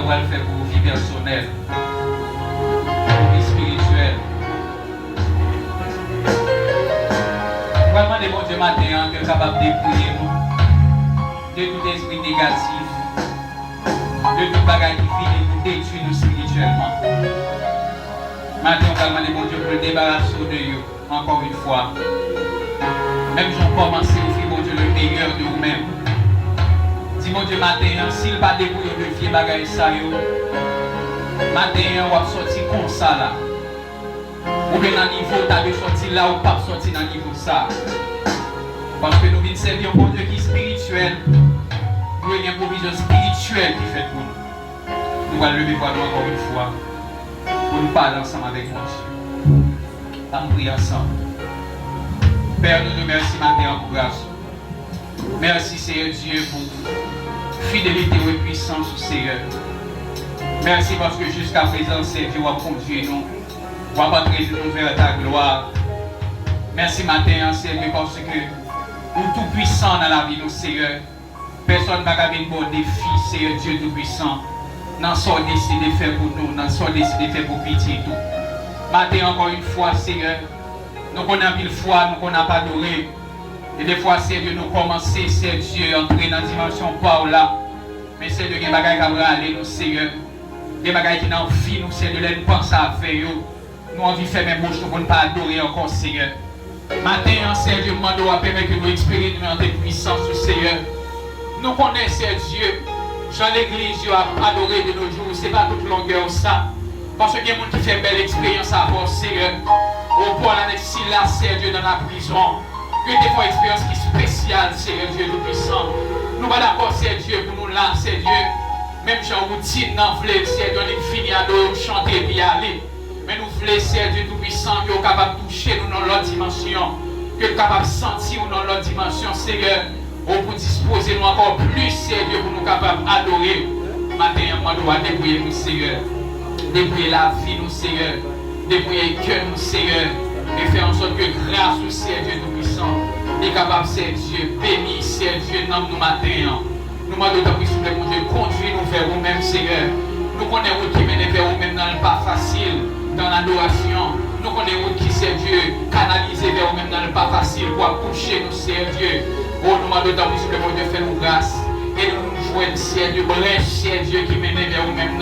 vous le faire pour vie personnelle, pour vie spirituelle. Vraiment, les bons Dieu matin, que capable de dépouiller nous de tout esprit négatif, de tout bagage qui finit nous détruire nous spirituellement. Maintenant, vraiment, les bons Dieu pour le débarrasser de vous, encore une fois. Même si on commence à faire, mon Dieu, le meilleur de vous-même. Dis mon Dieu, matin, s'il pas débrouillé de vieux bagages, ça, matin, on va sortir comme ça là. Ou bien dans le niveau, tu as de sortir là ou pas sortir dans le niveau ça. Parce que nous venons servir un bon Dieu qui est spirituel. Nous avons une provision spirituelle qui fait pour nous. Nous allons lever pour nous encore une fois. Pour nous parler ensemble avec mon Dieu. On prie ensemble. Père, nous te remercions matin pour grâce. Merci Seigneur Dieu pour fidélité et puissance Seigneur. Merci parce que jusqu'à présent, Seigneur Dieu a conduit nous. Va entrer nous vers ta gloire. Merci matin, Seigneur, parce que nous tout puissant dans la vie, nous, Seigneur. Personne ne va avoir un défi, Seigneur Dieu tout-puissant. Nous sommes décidés de faire pour nous, nous sommes décidés de faire pour pitié tout. Matin, encore une fois, Seigneur, nous connaissons mille fois, nous connaissons pas adoré. Et des fois, Seigneur, nous commençons, Seigneur Dieu, entrer dans la dimension par là. Mais Seigneur, il y a des bagages qui vont aller, nous, Seigneur. Des bagages qui n'ont pas nous, Seigneur, nous pensons à faire. Nous avons envie de faire mes bouches pour ne pas adorer encore, Seigneur. Matin, Seigneur Dieu, nous devons permettre que nous expériments tes puissances, Seigneur. Nous connaissons, Seigneur Dieu, Jean l'Église a adoré de nos jours, ce n'est pas toute longueur ça. Parce qu'il y a des gens qui font une belle expérience à voir, Seigneur. Au point avec Silas, Seigneur Dieu, dans la prison. Que des fois, une expérience qui est spéciale, Seigneur Dieu, tout puissant. Nous sommes d'accord, Seigneur Dieu, pour nous là, Seigneur Dieu. Même si on routine, nous voulons, Seigneur Dieu, nous finir à nous chanter et puis aller. Mais nous voulons, Seigneur Dieu Tout-Puissant, que nous sommes capables de toucher nous dans l'autre dimension, que nous sommes capables de sentir nous dans l'autre dimension, Seigneur, pour disposer nous encore plus, Seigneur Dieu, pour nous capables d'adorer. Matin, nous devons débrouiller nous, Seigneur, débrouiller la vie, nous, Seigneur, débrouiller le cœur, nous, Seigneur, et faire en sorte que grâce au Seigneur Dieu Tout-Puissant, nous sommes capables, Seigneur Dieu, béni, Seigneur Dieu, dans nous matin. Nous demandons d'autant plus, mon Dieu, conduis-nous vers vous-même, Seigneur. Nous connaissons qui mène vers vous-même dans le pas facile. Dans l'adoration, nous connaissons qui c'est Dieu, canalisé vers nous-mêmes dans le pas facile pour accoucher nous, Seigneur Dieu. Oh, nous demandons d'autant plus mon Dieu, fais-nous grâce. Et nous jouons, Seigneur Dieu, brèche, Seigneur Dieu, qui mène vers nous-mêmes.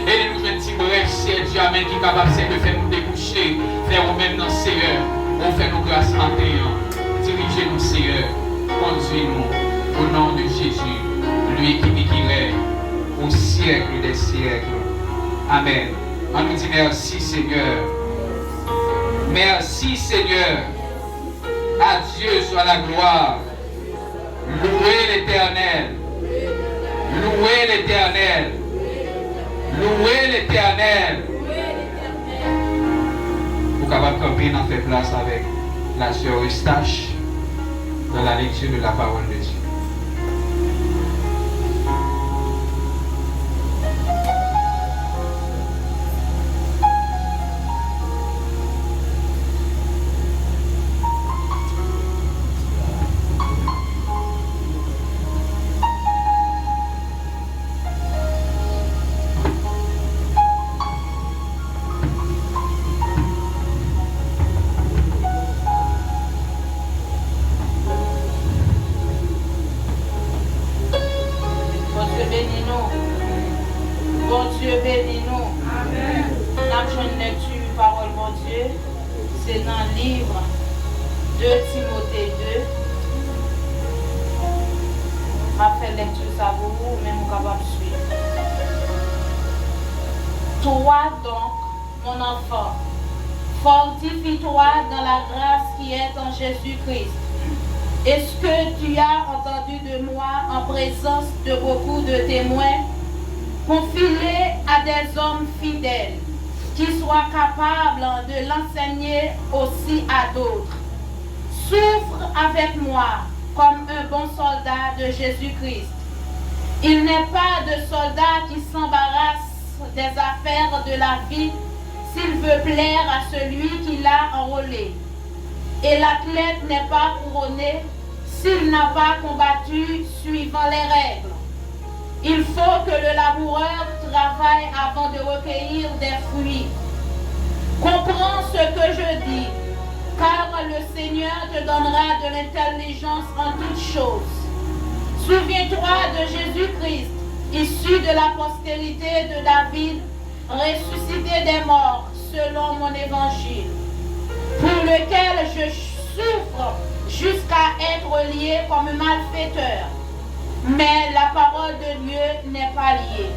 Et nous jouons une brèche, Seigneur Dieu, Amen, qui est capable de faire nous déboucher vers nous-mêmes, Seigneur. Oh, fais-nous grâce matin. Dirigez-nous, Seigneur. Conduis-nous au nom de Jésus, lui qui vit, qui règne au siècle des siècles. Amen. On nous dit merci Seigneur. Merci Seigneur. À Dieu soit la gloire. Louez l'Éternel. Louez l'Éternel. Louez l'Éternel. Vous capable de camper dans faire place avec la sœur Eustache dans la lecture de la parole de Dieu. Fortifie-toi dans la grâce qui est en Jésus-Christ. Est-ce que tu as entendu de moi en présence de beaucoup de témoins? Confie-le à des hommes fidèles qui soient capables de l'enseigner aussi à d'autres. Souffre avec moi comme un bon soldat de Jésus-Christ. Il n'est pas de soldat qui s'embarrasse des affaires de la vie s'il veut plaire à celui qui l'a enrôlé. Et l'athlète n'est pas couronné s'il n'a pas combattu suivant les règles. Il faut que le laboureur travaille avant de recueillir des fruits. Comprends ce que je dis, car le Seigneur te donnera de l'intelligence en toutes choses. Souviens-toi de Jésus-Christ, issu de la postérité de David, ressuscité des morts selon mon évangile, pour lequel je souffre jusqu'à être lié comme malfaiteur. Mais la parole de Dieu n'est pas liée.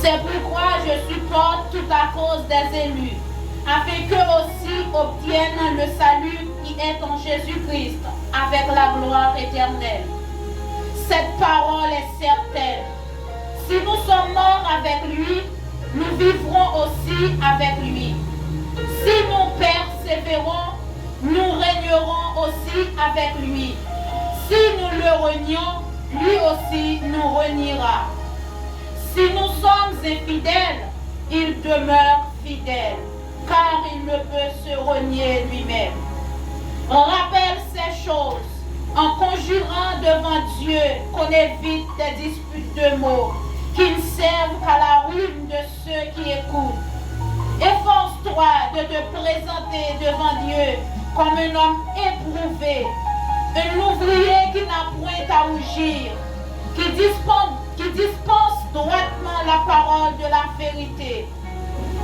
C'est pourquoi je supporte tout à cause des élus, afin qu'eux aussi obtiennent le salut qui est en Jésus-Christ avec la gloire éternelle. Cette parole est certaine. Si nous sommes morts avec lui, nous vivrons aussi avec lui. Si nous persévérons, nous régnerons aussi avec lui. Si nous le renions, lui aussi nous reniera. Si nous sommes infidèles, il demeure fidèle, car il ne peut se renier lui-même. Rappelle ces choses en conjurant devant Dieu qu'on évite des disputes de mots qui ne servent qu'à la ruine de ceux qui écoutent. Efforce-toi de te présenter devant Dieu comme un homme éprouvé, un ouvrier qui n'a point à rougir, qui dispense droitement la parole de la vérité.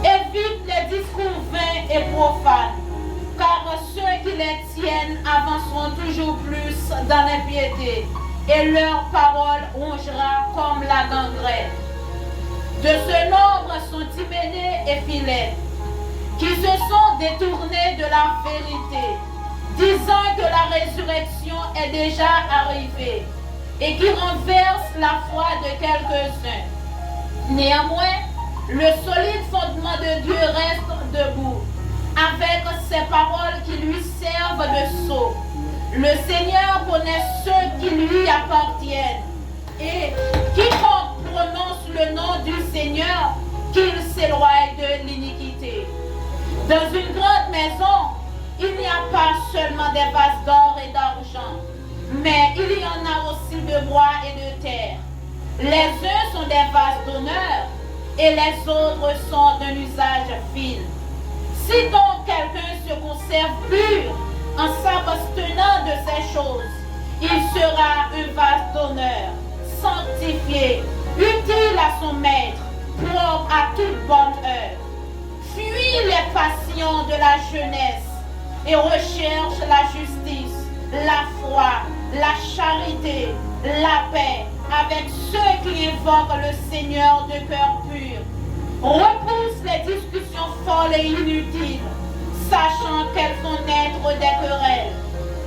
Évite les discours vains et profanes, car ceux qui les tiennent avanceront toujours plus dans l'impiété, et leur parole rongera comme la gangrène. De ce nombre sont Hyménée et Philette, qui se sont détournés de la vérité, disant que la résurrection est déjà arrivée, et qui renverse la foi de quelques-uns. Néanmoins, le solide fondement de Dieu reste debout, avec ses paroles qui lui servent de sceau. Le Seigneur connaît ceux qui lui appartiennent, et quiconque prononce le nom du Seigneur, qu'il s'éloigne de l'iniquité. Dans une grande maison, il n'y a pas seulement des vases d'or et d'argent, mais il y en a aussi de bois et de terre. Les uns sont des vases d'honneur et les autres sont d'un usage vil. Si donc quelqu'un se conserve pur en s'abstenant de ces choses, il sera un vase d'honneur, sanctifié, utile à son maître, propre à toute bonne œuvre. Fuis les passions de la jeunesse et recherche la justice, la foi, la charité, la paix avec ceux qui invoquent le Seigneur de cœur pur. Repousse les discussions folles et inutiles, sachant qu'elles font naître des querelles.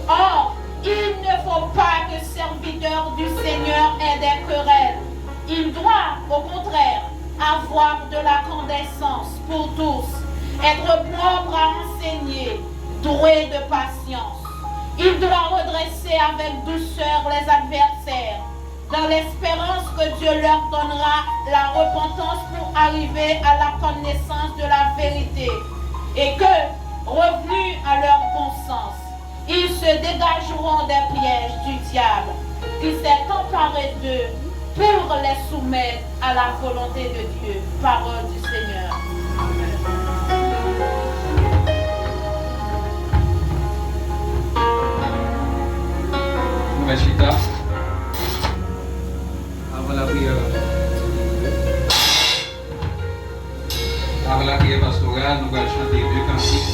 Or, il ne faut pas que serviteur du Seigneur ait des querelles. Il doit, au contraire, avoir de la condescence pour tous, être propre à enseigner, doué de patience. Il doit redresser avec douceur les adversaires, dans l'espérance que Dieu leur donnera la repentance pour arriver à la connaissance de la vérité, et que, revenus à leur bon sens, ils se dégageront des pièges du diable qui s'est emparé d'eux pour les soumettre à la volonté de Dieu. Parole du Seigneur. Chita, avant la prière pastorale, nous allons chanter deux cantiques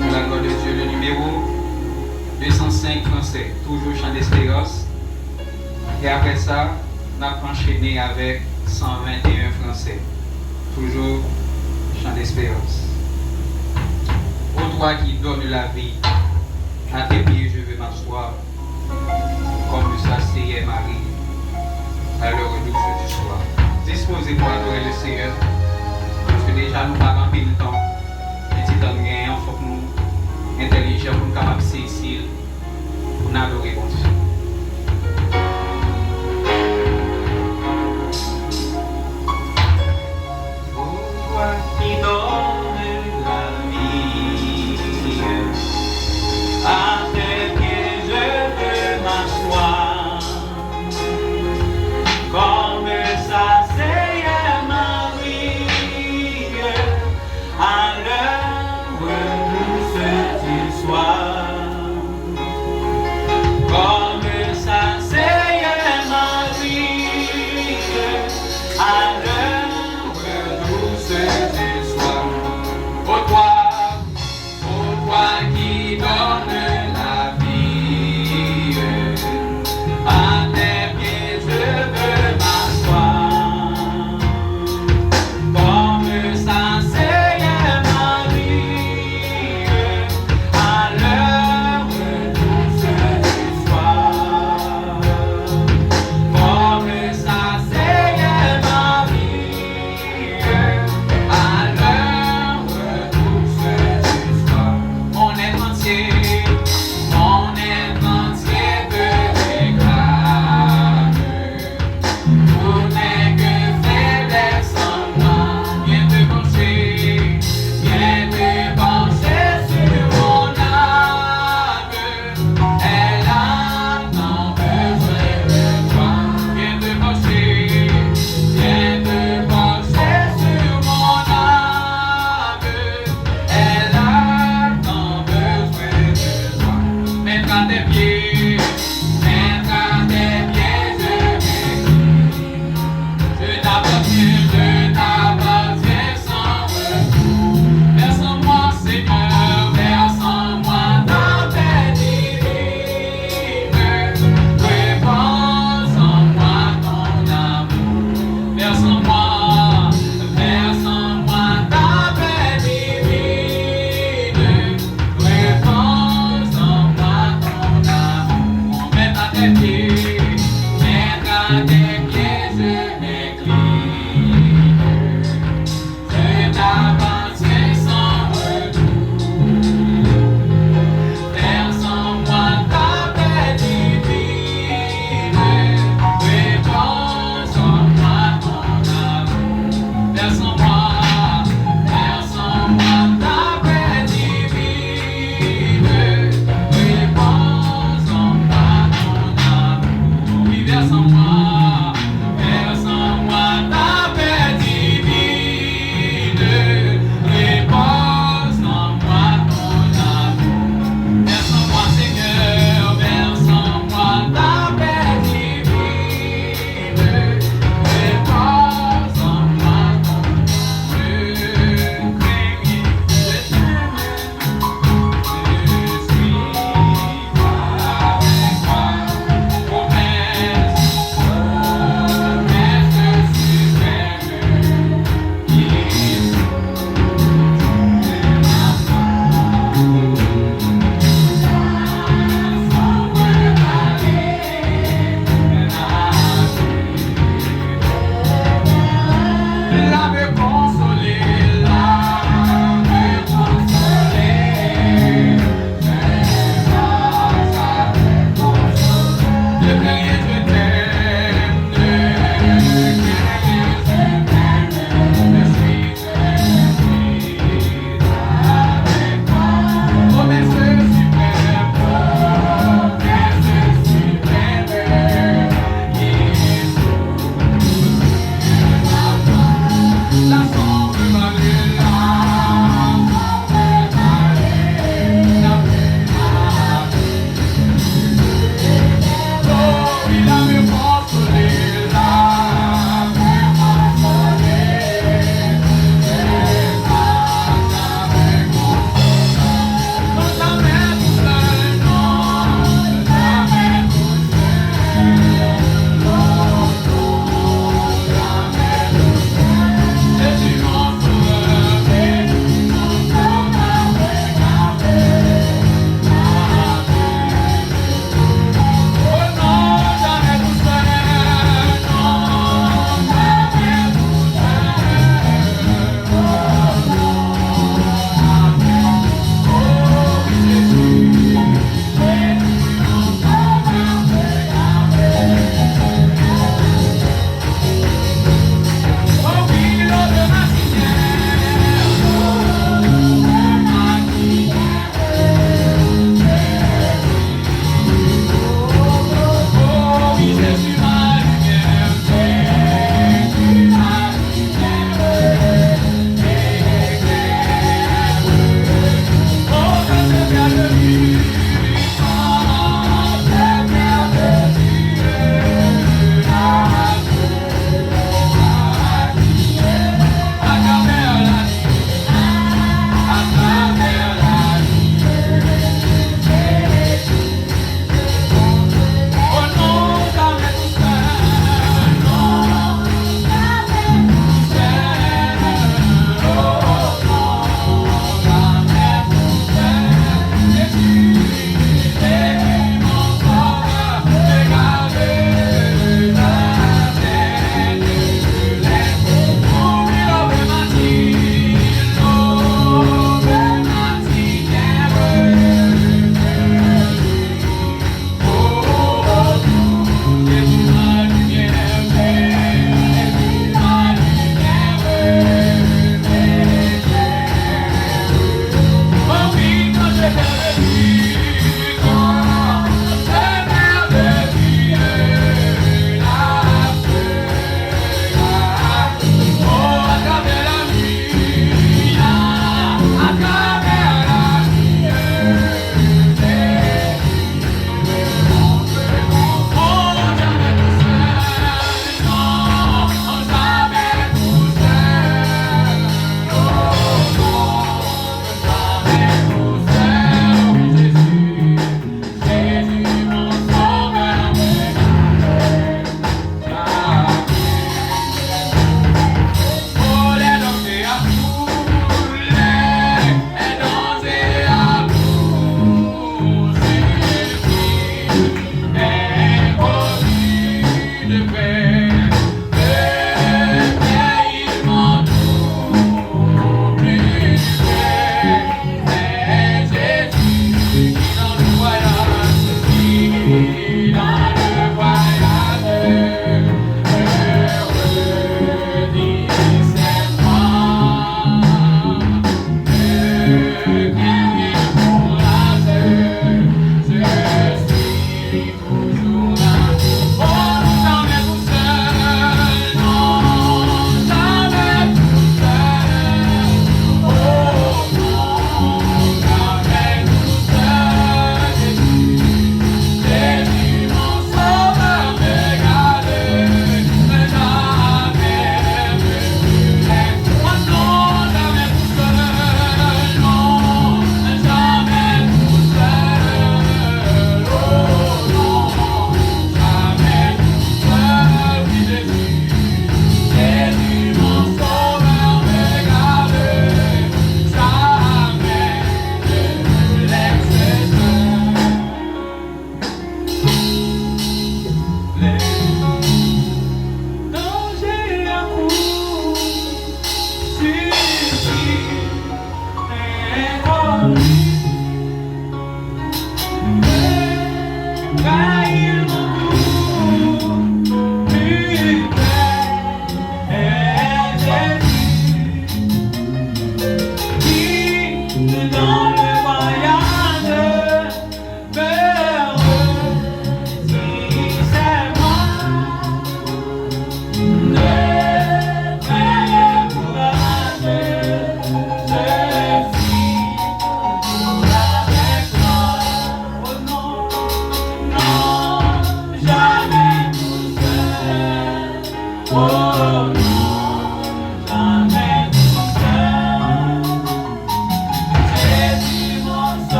pour la gloire de Dieu. Le numéro 205 français, toujours chant d'espérance. Et après ça, nous allons enchaîner avec 121 français, toujours chant d'espérance. Ô toi qui donnes la vie, à tes pieds je vais m'asseoir, comme le s'asseyait Marie à l'heure douce du soir. Disposez pour adorer le Seigneur, parce que déjà nous parlons pile de temps. Petit temps de gain, il faut que nous intelligents, pour nous capables de saisir, pour nous adorer bon Dieu. Toi qui donnes la vie, à tes pieds je veux m'asseoir, comme ça c'est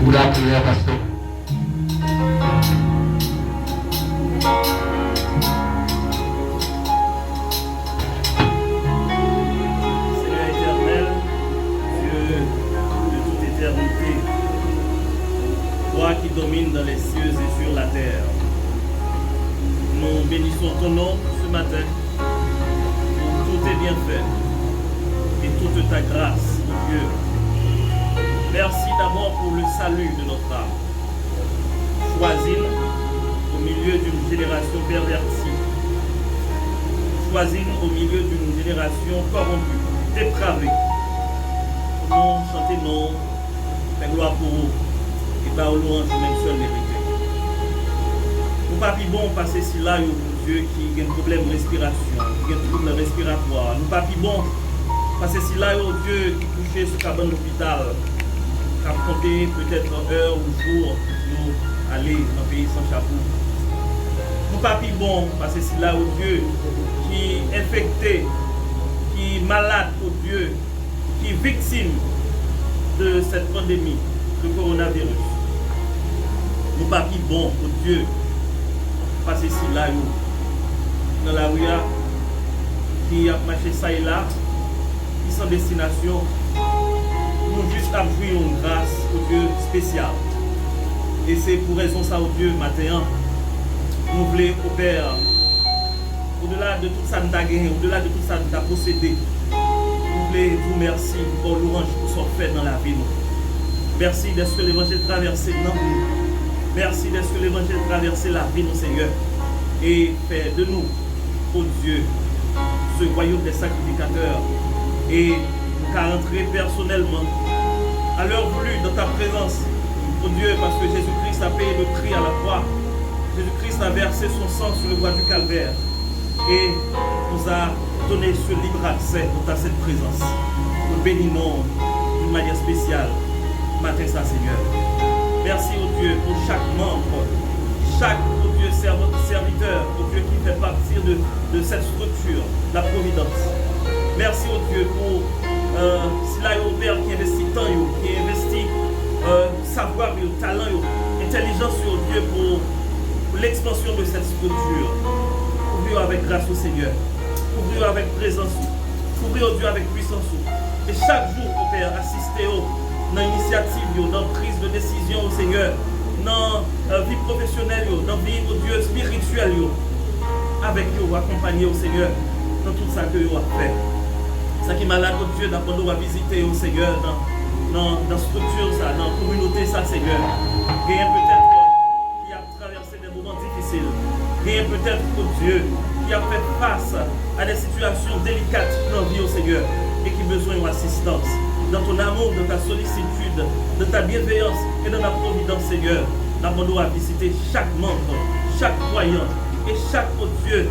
Pour la prière, pasteur. Seigneur éternel, Dieu de toute éternité, toi qui domines dans les cieux et sur la terre, nous bénissons ton nom ce matin pour tous tes bienfaits et toute ta grâce, mon Dieu. Merci d'abord pour le salut de notre âme. Choisis-nous au milieu d'une génération pervertie. Choisis-nous au milieu d'une génération corrompue, dépravée. Nous chanter non, la gloire pour vous, et par louange même seul mérité. Nous pas plus bon passer si là, Dieu qui a un problème de respiration, qui a un trouble respiratoire. Nous pas plus bon passer si là, Dieu qui couché sur cabane d'hôpital. À compter peut-être heure ou jour nous aller dans le pays sans chapeau. Nous pas plus bon parce que c'est là où Dieu qui est infecté, qui est malade au Dieu, qui est victime de cette pandémie, le coronavirus. Nous pas plus bon au Dieu parce que c'est là où dans la rue qui a marché ça et là, qui sont destination. Nous juste avouer une grâce au Dieu spécial. Et c'est pour raison ça au Dieu matin. Nous voulons au Père, au-delà de tout ça nous avons gagné, au-delà de tout ça nous avons possédé. Nous voulons vous remercier pour l'orange pour ce fait dans la vie. Merci de ce que l'évangile traversé dans nous. Merci de ce que l'évangile traversé la vie, nous Seigneur. Et fait de nous, oh Dieu, ce royaume des sacrificateurs. Et nous allons rentrer personnellement à l'heure voulue dans ta présence, oh Dieu, parce que Jésus-Christ a payé le prix à la croix. Jésus-Christ a versé son sang sur le bois du calvaire et nous a donné ce libre accès pour ta cette présence. Nous bénissons d'une manière spéciale matin ça, Seigneur. Merci, oh Dieu, pour chaque membre, chaque, oh Dieu, serviteur, oh Dieu, qui fait partie de cette structure, la providence. Merci, oh Dieu, pour cela, au Père, qui investit temps, qui investit savoir, talent, intelligence, oh Dieu, pour l'expansion de cette structure. Couvrir avec grâce au Seigneur, couvrir avec présence, couvrir, oh Dieu, avec puissance. Et chaque jour, oh Père, assister dans l'initiative, dans la prise de décision, oh Seigneur, dans la vie professionnelle, dans la vie, oh Dieu, spirituelle, avec vous, accompagner au Seigneur. dans tout ça que vous avez fait. Ça qui est malade, oh Dieu, d'après nous, à visiter au Seigneur, dans la structure, ça, dans la communauté, ça, Seigneur. Il y a peut-être qui a traversé des moments difficiles. Il y a peut-être, oh Dieu, qui a fait face à des situations délicates dans la vie au Seigneur et qui a besoin d'assistance. Dans ton amour, dans ta sollicitude, de ta bienveillance et dans la providence, Seigneur, d'après nous, à visiter chaque membre, chaque croyant et chaque, oh Dieu,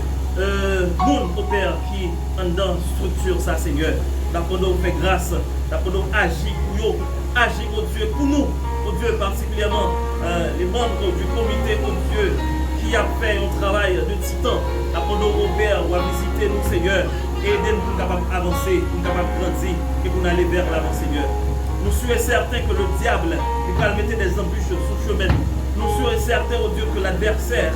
monde au Père qui est dans la structure, ça, Seigneur. D'après nous, fait grâce, d'après nous, agis pour nous, agis, oh Dieu, pour nous, oh Dieu, particulièrement les membres du comité, oh Dieu, qui a fait un travail de titan. D'après nous, au Père, ou à visiter nous, Seigneur, et aider-nous pour capables d'avancer, pour capables de grandir et pour aller vers l'avant, Seigneur. Nous sommes certains que le diable, il va mettre des embûches sur le chemin. Nous sommes certains, oh Dieu, que l'adversaire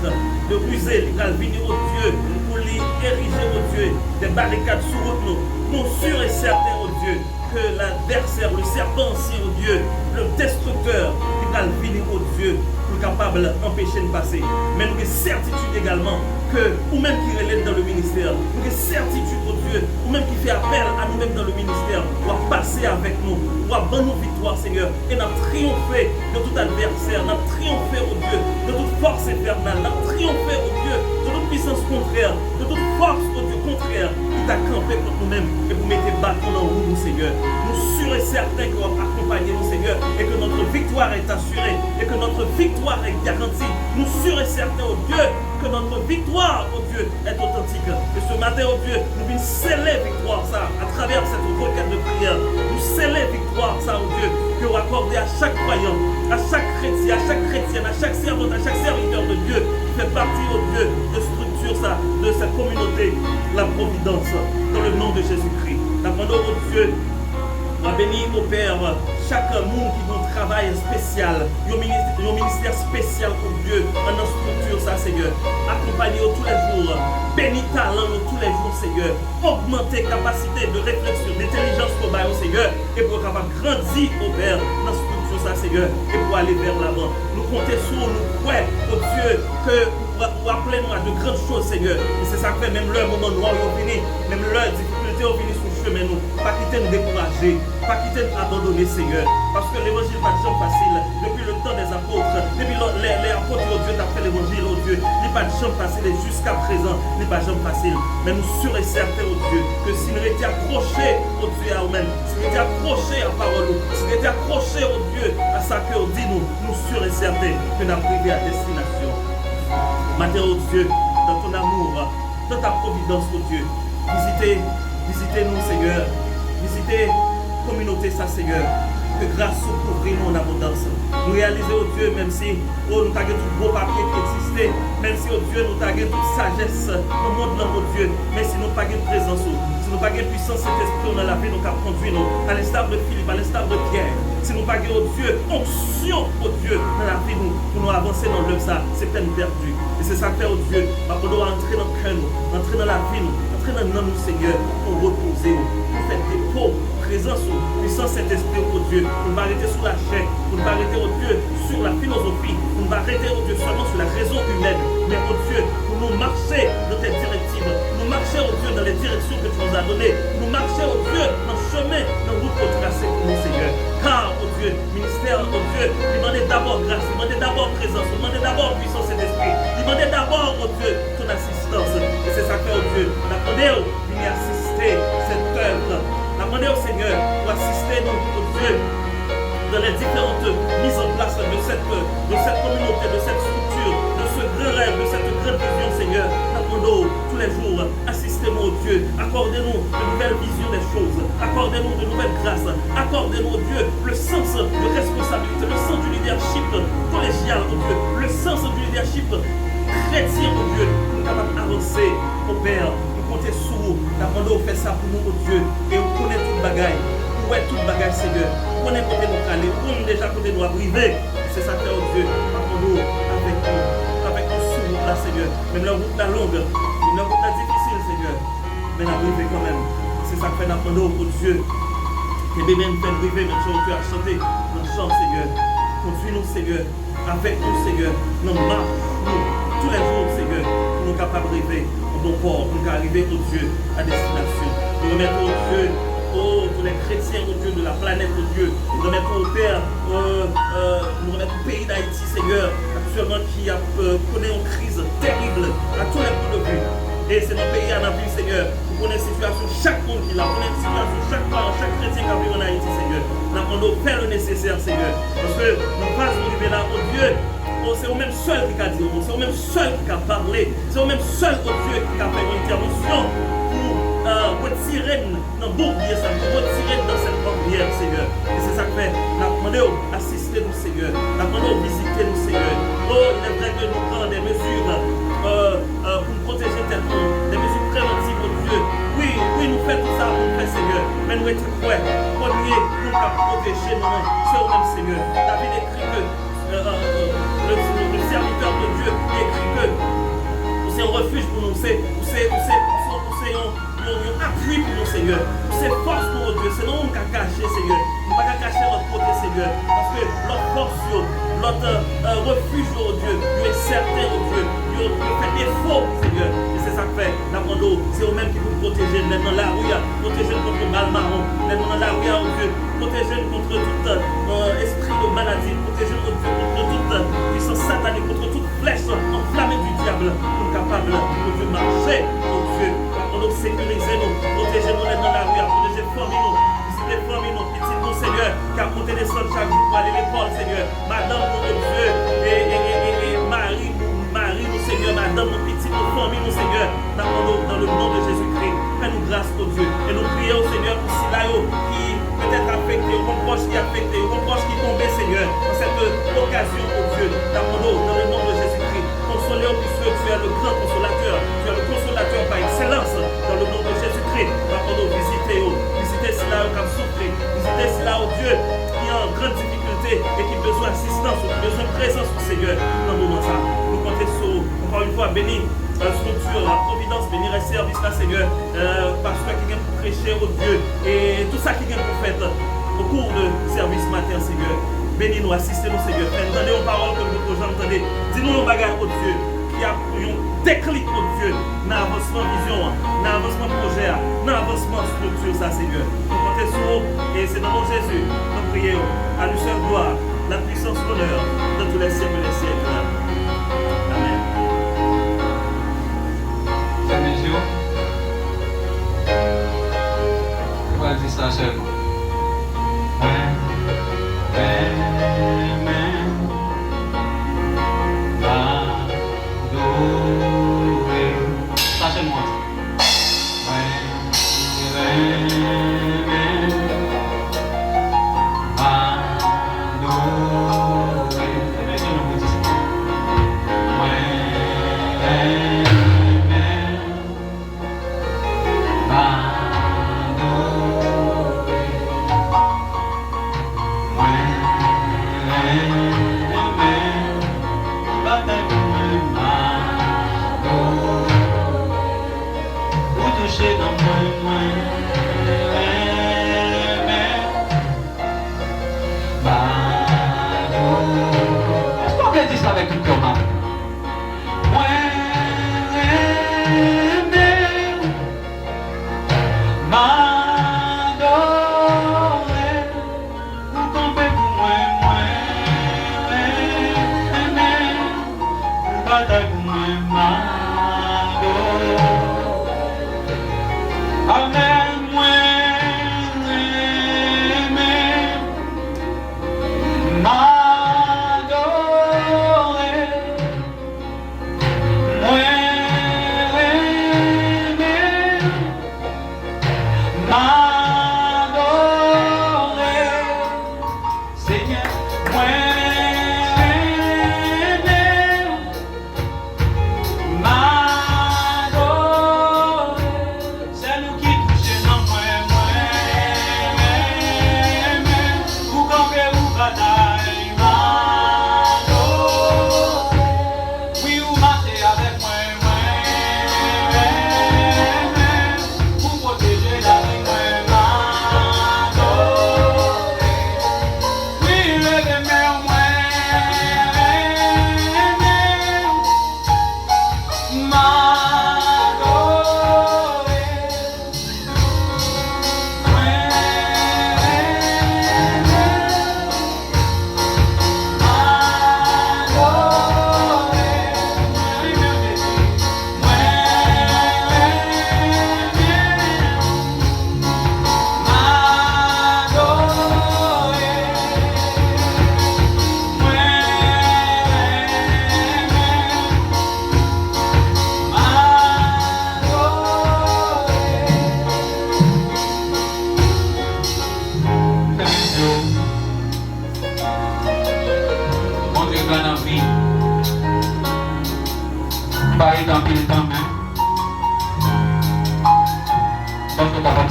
de ruser, il va venir, oh Dieu, pour lui ériger, oh Dieu, des barricades sur nous. Nous sommes certains, oh Dieu, que l'adversaire, le serpent aussi, oh Dieu, le destructeur, il va venir, oh Dieu, pour capable d'empêcher de passer. Mais nous avons certitude également que, ou même qui relève dans le ministère, nous avons certitude, oh Dieu, ou même qui fait appel à nous-mêmes dans le ministère, ou à passer avec nous, ou à bonne victoire, Seigneur, et nous triompher de tout adversaire, nous triompher, oh Dieu, de toute force infernale, nous triompher, oh Dieu, de toute puissance contraire, de toute force, oh Dieu, contraire, qui t'a campé contre nous-mêmes, et vous mettez bâton dans nous, Seigneur. Nous sûrs et certains que vous accompagnez nous, Seigneur, et que notre victoire est assurée, et que notre victoire est garantie. Nous sûrs et certains, oh Dieu, que notre victoire, oh Dieu, est authentique. Et ce matin, oh Dieu, nous venons sceller victoire, ça, à travers cette requête de prière. Nous sceller victoire, ça, oh Dieu, que vous accordez à chaque croyant, à chaque chrétien, à chaque chrétienne, à chaque servante, à chaque serviteur de Dieu, qui fait partie, oh Dieu, de structure, ça, de cette communauté, la providence, dans le nom de Jésus-Christ. Nous demandons, oh Dieu, à bénir au Père chaque monde qui a un travail spécial, un ministère spécial pour Dieu, dans notre structure, ça, Seigneur. Accompagnez-nous tous les jours, bénis talent tous les jours, Seigneur. Augmentez capacité de réflexion, d'intelligence pour au Seigneur, et pour capable grandir au Père dans notre structure, ça, Seigneur, et pour aller vers l'avant. Nous comptons sur nous, ouais, oh Dieu, que vous appelez-nous à de grandes choses, Seigneur. Et c'est ça que fait même le moment noir est fini, même l'heure difficulté est fini sur le chemin, nous. Pas quitter nous décourager, pas quitter nous abandonner, Seigneur. Parce que l'évangile n'est pas de facile. Depuis le temps des apôtres, depuis les apôtres, oh Dieu, d'après l'évangile, oh Dieu, il n'est pas de jambe facile et jusqu'à présent, il n'est pas de jambe facile. Mais nous sûrs et certains, oh Dieu, que si nous étions accrochés, oh Dieu, à nous-mêmes, si nous étions accrochés à parole, si nous étions accrochés, oh Dieu, à ça que nous dit, nous sûrs et certains que nous avons arrivé à destination. Matin, oh Dieu, dans ton amour, dans ta providence, oh Dieu, visitez-nous, Seigneur. Visitez la communauté, ça, Seigneur. Que grâce au couvrir nous en abondance. Nous réalisons, oh Dieu, même si nous avons tout gros papier qui existait, même si, oh Dieu, nous avons toute sagesse dans le monde, oh Dieu, mais si nous n'avons pas de présence, si nous n'avons pas de puissance, cet esprit dans la vie, nous avons conduit nous, à l'instar de Philippe, à l'instar de Pierre. Si nous n'avons pas, oh Dieu, onction, oh Dieu, dans la vie, pour nous avancer dans l'œuvre, ça, c'est peine perdue. Et c'est ça que fait, oh Dieu, pour nous entrer dans le cœur, entrer dans la vie, entrer dans nous, Seigneur, pour reposer, pour faire des dépôt, présence, puissance, cet esprit, oh Dieu. Pour ne pas arrêter sur la chair, pour ne pas arrêter, oh Dieu, sur la philosophie, pour ne pas arrêter, oh Dieu, seulement sur la raison humaine, mais, oh Dieu, pour nous marcher dans tes directives, nous marcher, oh Dieu, dans les directions que tu nous as données, nous marcher, oh Dieu, dans le chemin, dans le route que tu as tracé pour nous, Seigneur. Car, oh Dieu, ministère, oh Dieu, demandez d'abord grâce, demandez d'abord présence, demandez d'abord puissance et esprit, demandez d'abord, oh Dieu, ton assistance. Et c'est ça que, oh Dieu, demandez, venir assister cette œuvre. Demandez au Seigneur pour assister nous, oh Dieu, dans les différentes mises en place de cette communauté, de cette structure, de ce grand rêve, de cette grande vision, Seigneur. Demandez tous les jours, assistez-nous, oh Dieu, accordez-nous de nouvelles visions des choses, accordez-nous de nouvelles grâces, accordez-nous, oh Dieu, le sens de responsabilité, le sens du leadership collégial, oh Dieu, le sens du leadership chrétien, oh Dieu, nous sommes capables d'avancer, oh Père. Comptez sur vous, d'apprendre à faire ça pour nous, oh Dieu, et vous connaissez toute bagaille, vous êtes toute bagaille, Seigneur, vous connaissez côté nous caler, vous connaissez déjà côté nous arriver, c'est ça que, oh Dieu, apprendre avec nous sur nous là, Seigneur, même la route la longue, même la route la difficile, Seigneur, mais arriver quand même, c'est ça que fait d'apprendre, oh Dieu, et bien même fait arriver, même si on peut chanter notre chant, Seigneur, conduis-nous, Seigneur, avec nous, Seigneur, nous marche, nous, tous les jours, Seigneur, pour nous capables de rêver. bon port pour arriver au Dieu à destination. Nous remettons au Dieu, tous les chrétiens, au Dieu de la planète, au Dieu. Nous remettons au Père, nous remettons au pays d'Haïti, Seigneur, actuellement qui connaît une crise terrible à tous les points de vue. Et c'est notre pays à la vie, Seigneur. Vous connaissez la situation, chaque monde qui l'a, vous connaissez la situation, chaque parent, chaque chrétien qui a vécu en Haïti, Seigneur. Nous avons fait le nécessaire, Seigneur. Parce que nous pas arriver là, au Dieu. C'est au même seul qui a dit, c'est au même seul qui a parlé, c'est au même seul au Dieu qui a fait une intervention pour retirer dans bourbier, ça, pour retirer dans cette bourbière, Seigneur. Et c'est ça que fait. Nous avons demandé d'assister nous, Seigneur. Nous avons demandé de visiter nous, Seigneur. Oh, il est vrai que nous prenons des mesures pour nous protéger tellement, des mesures préventives, oh Dieu. Oui, nous faisons tout ça pour nous faire, Seigneur. Mais nous sommes prêts. Premier, nous avons protégé nous, c'est au même, Seigneur. David écrit que le serviteur de Dieu écrit que c'est un refuge pour nous, c'est un appui pour nous, Seigneur. C'est force pour nous, Dieu. C'est nous qui avons caché, Seigneur. Nous ne pouvons pas cacher notre côté, Seigneur. Parce que notre force, notre refuge, oh Dieu, il est certain, oh Dieu. Il fait défaut, Seigneur. Et c'est ça que fait. C'est eux-mêmes qui nous protègent. Nous dans la rue, protéger contre le mal marron. Nous dans la rue, oh Dieu. Protéger contre tout esprit de maladie. Protéger, oh Dieu, contre toute puissance satanique, contre toute flèche enflammée du diable. Nous sommes capables de marcher, oh Dieu. Nous sécuriser nous, protéger nous dans la rue, protéger les familles nous, visiter les familles nous, petites nous, Seigneur, qui a monté des sols chaque jour pour aller à l'école, Seigneur. Madame, nous, Dieu, et Marie, nous, Seigneur, madame, nos petites, nos familles, nous, Seigneur, dans le nom de Jésus-Christ. Fais-nous grâce, oh Dieu. Et nous prions, Seigneur, pour Silayo, qui peut-être affecté, ou mon proche qui est affecté, ou mon proche qui est tombé, Seigneur, dans cette occasion, oh Dieu, dans le nom de Jésus-Christ. Consolez, puisque tu es le grand consolateur, tu es le consolateur par excellence, dans le nom de Jésus-Christ. Visitez cela qui a souffert, visitez cela, oh Dieu, qui est en grande difficulté et qui a besoin d'assistance, qui a besoin de présence au Seigneur. Dans le moment ça, nous comptons sur, encore une fois, béni la structure, la providence, bénir les services là, Seigneur, parce que qui vient pour prêcher, oh Dieu, et tout ça qui vient pour faire au cours de service matin, Seigneur. Bénis-nous, assistez-nous, Seigneur. Entendez aux paroles que nous gens entendez. Dis-nous nos bagages, oh Dieu, qui a un déclic, oh Dieu, dans l'avancement vision, dans l'avancement projet, dans l'avancement structure, ça, Seigneur. Nous comptons sur vous, et c'est dans le nom de Jésus, nous prions. À lui seul gloire, la puissance, l'honneur, de tous les siècles et les siècles. Amen. C'est mesure. On va dire ça seulement. Ça c'est moi.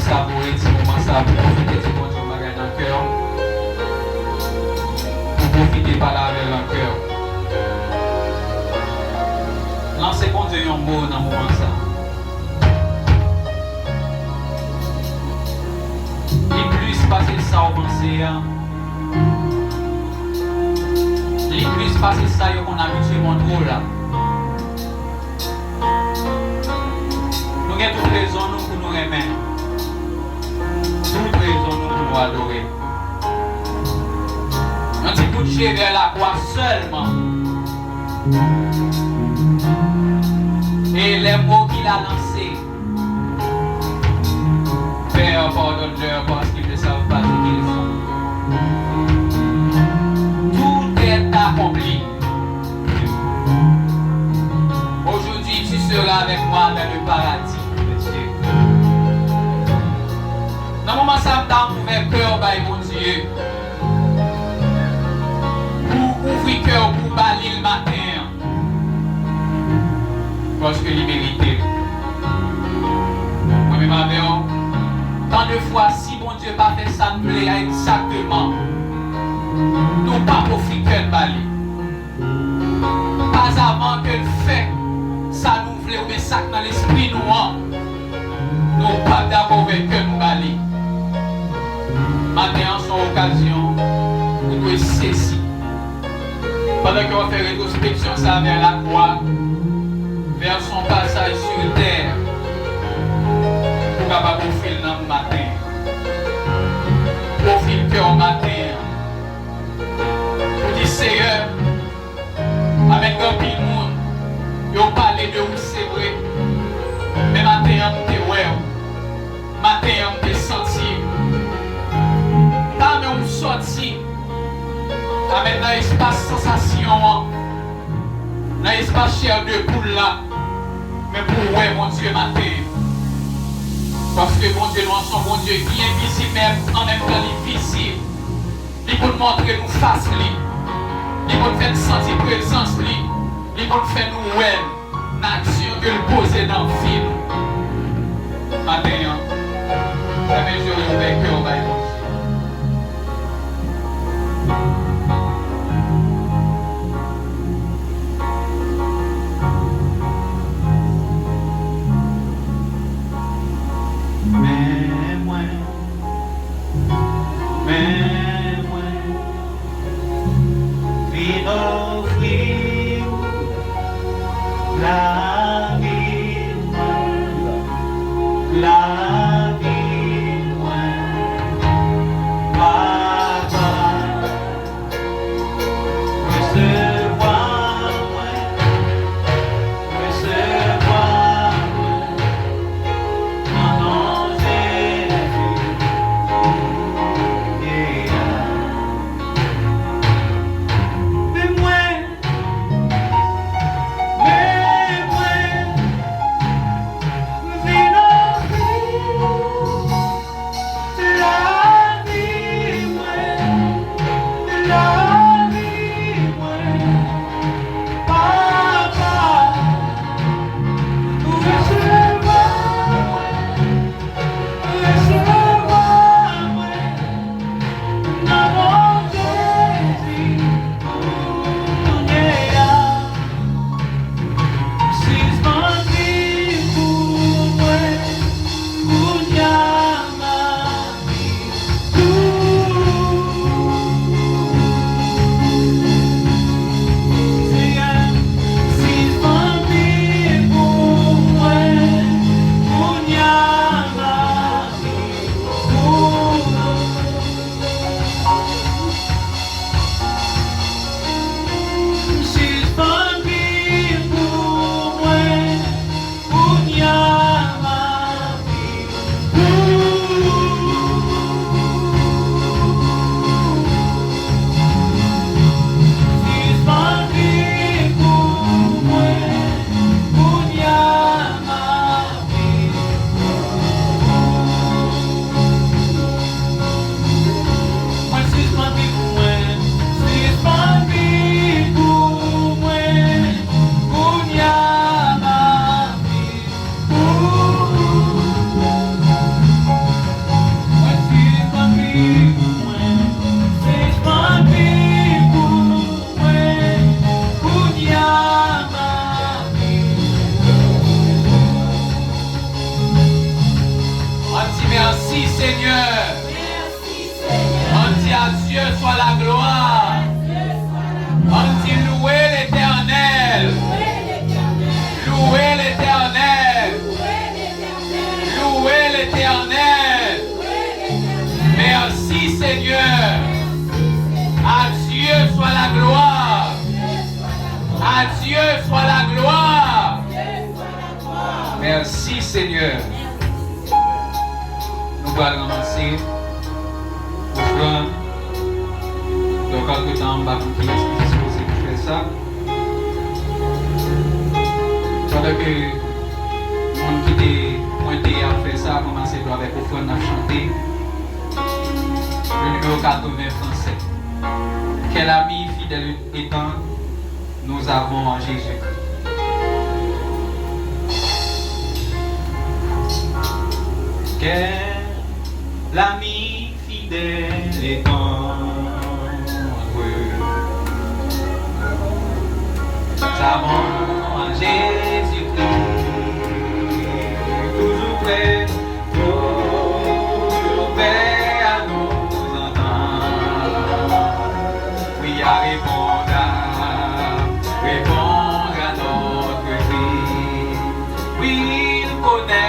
savourer ce moment ça, pour profiter de bon Dieu bagage dans le cœur. Pour profiter par la avec le cœur. Lancez bon Dieu un mot dans le moment ça. Les plus passer ça au penser. Les plus passer ça qu'on a habitué mon drôle là. Nous avons toutes les zones pour nous aimer. Toutes les zones pour nous adorer. Un petit coup de pied vers la croix seulement. Et les mots qu'il a lancés. Père, pardonne-leur parce qu'ils ne savent pas ce qu'ils font. Tout est accompli. Aujourd'hui, tu seras avec moi dans le paradis, Dieu. Dans le moment ça m'a ouvert cœur, mon Dieu. Pour ouvrir cœur pour balayer le matin. Parce que il méritait. Moi-même, avec tant de fois, si bon Dieu pas fait ça, nous plaît exactement. Nous pas profiter de balayer. Pas avant que le fait, ça nous voulait ou bien ça dans l'esprit nous. Nous pas d'abord avec que nous balayer. Maintenant, son occasion, nous devons cesser. Pendant qu'on fait rétrospection, ça vers la croix, vers son passage sur terre, pour capable profil dans le matin, profil cœur matin, pour dire Seigneur, avec un pile monde, ils parlé de vous, c'est vrai, mais matin, on te ouais, matin, on te senti, pas mais on sorti, avec dans l'espace sensation, dans l'espace chair de poule là, mais pour ouais, mon Dieu, matin. Parce que mon Dieu, nous sommes mon Dieu qui est invisible, même en même temps difficile. Il peut nous montrer nous face, il peut nous faire sentir présence, il peut nous faire nous ouais, l'action que nous poser dans le vie. Matin, ça veut dire que avec cœur, mon Dieu. Yeah. Seigneur. On dit à Dieu soit la gloire. On dit louer l'Éternel. Louer l'Éternel. Louer l'Éternel. Merci Seigneur. À Dieu soit la gloire. À Dieu soit la gloire. Merci Seigneur. Nous allons ramasser l'offrande. Donc, quelque temps, on va vous dire ce qui est supposé faire ça. Pendant que le monde qui est pointé à faire ça, commencer avec l'offrande à chanter. Le numéro 80 français. Quel ami fidèle étant, nous avons en Jésus-Christ. Quel ami fidèle et tendre, nous avons en Jésus-Christ, toujours prêt à nous entendre, oui à répondre à notre cri, oui il connaît.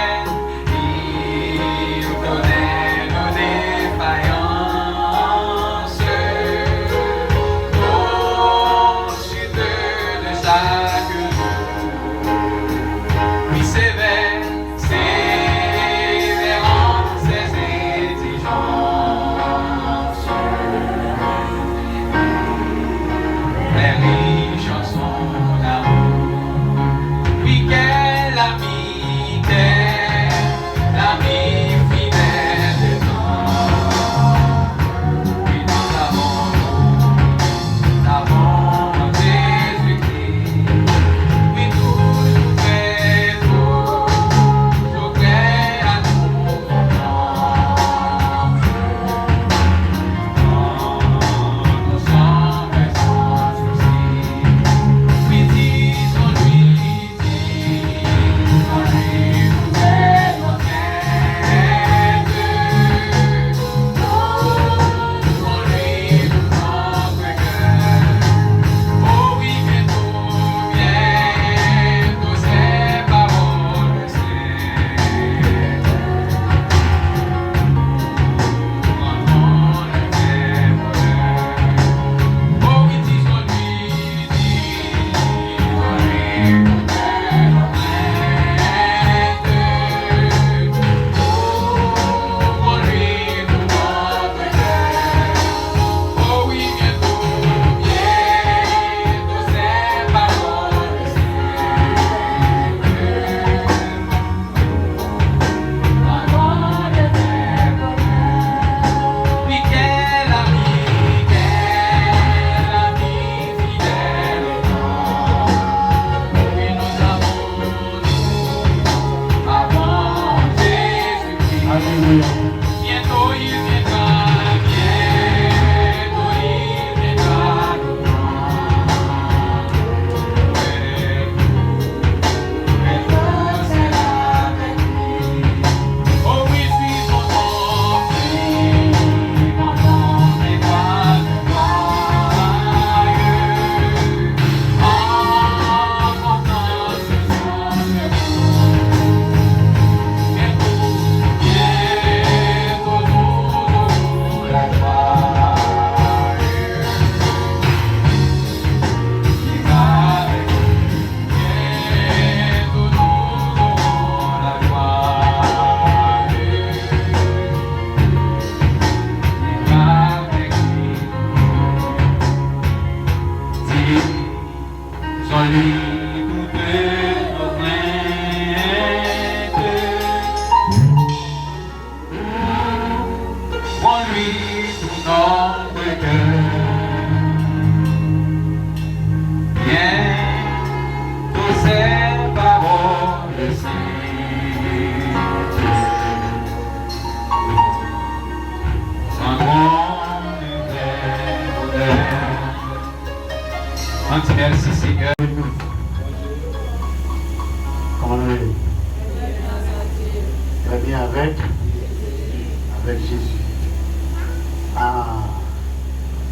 avec Jésus.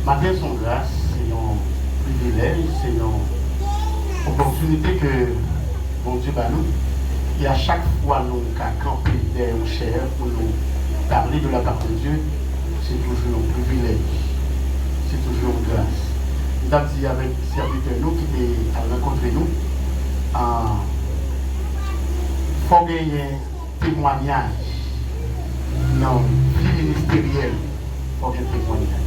Matin son grâce, c'est un privilège, c'est une opportunité que bon Dieu va nous. Et à chaque fois nous camper derrière une chair pour nous parler de la part de Dieu, c'est toujours un privilège, c'est toujours une grâce. Nous avons dit avec les serviteurs nous qui ont rencontré nous, il faut gagner un témoignage. Non, vie ministérielle, il faut gagner un témoignage.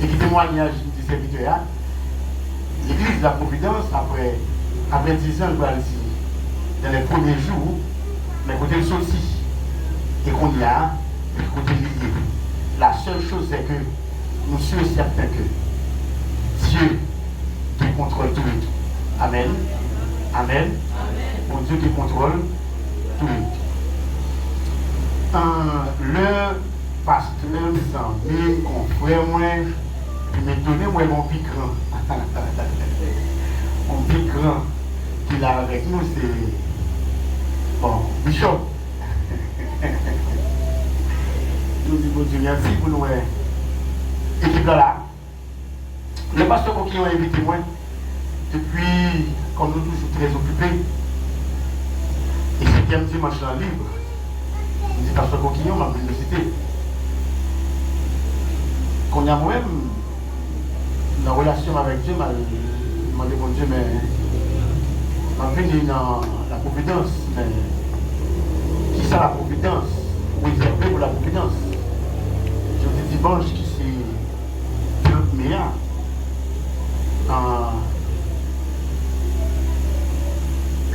Et qui témoignage du serviteur, l'église de la Providence, après 10 ans, dans les premiers jours, mais côté le sorti, et qu'on y a, et côté lié. La seule chose, c'est que nous sommes certains que Dieu qui contrôle tout et tout. Amen. Amen. Pour Dieu qui contrôle tout et tout. Le pasteur, mes amis, confrères, moi, il m'a donné mon piquant. Mon piquant qu'il a avec nous, c'est. Bon, Bishop. Nous disons bon Dieu, merci pour nous. Équipe là. Le pasteur qui a invité moi, depuis, comme nous toujours très occupés, et c'était un dimanche en libre, je dis pasteur Coquillon m'a venu le citer. Qu'on a moi-même, dans relation avec Dieu, m'a demandé bon Dieu, mais m'a venu dans la providence, mais qui c'est la providence? Réservé pour la providence. Je vous dis dimanche qui c'est 30 mai.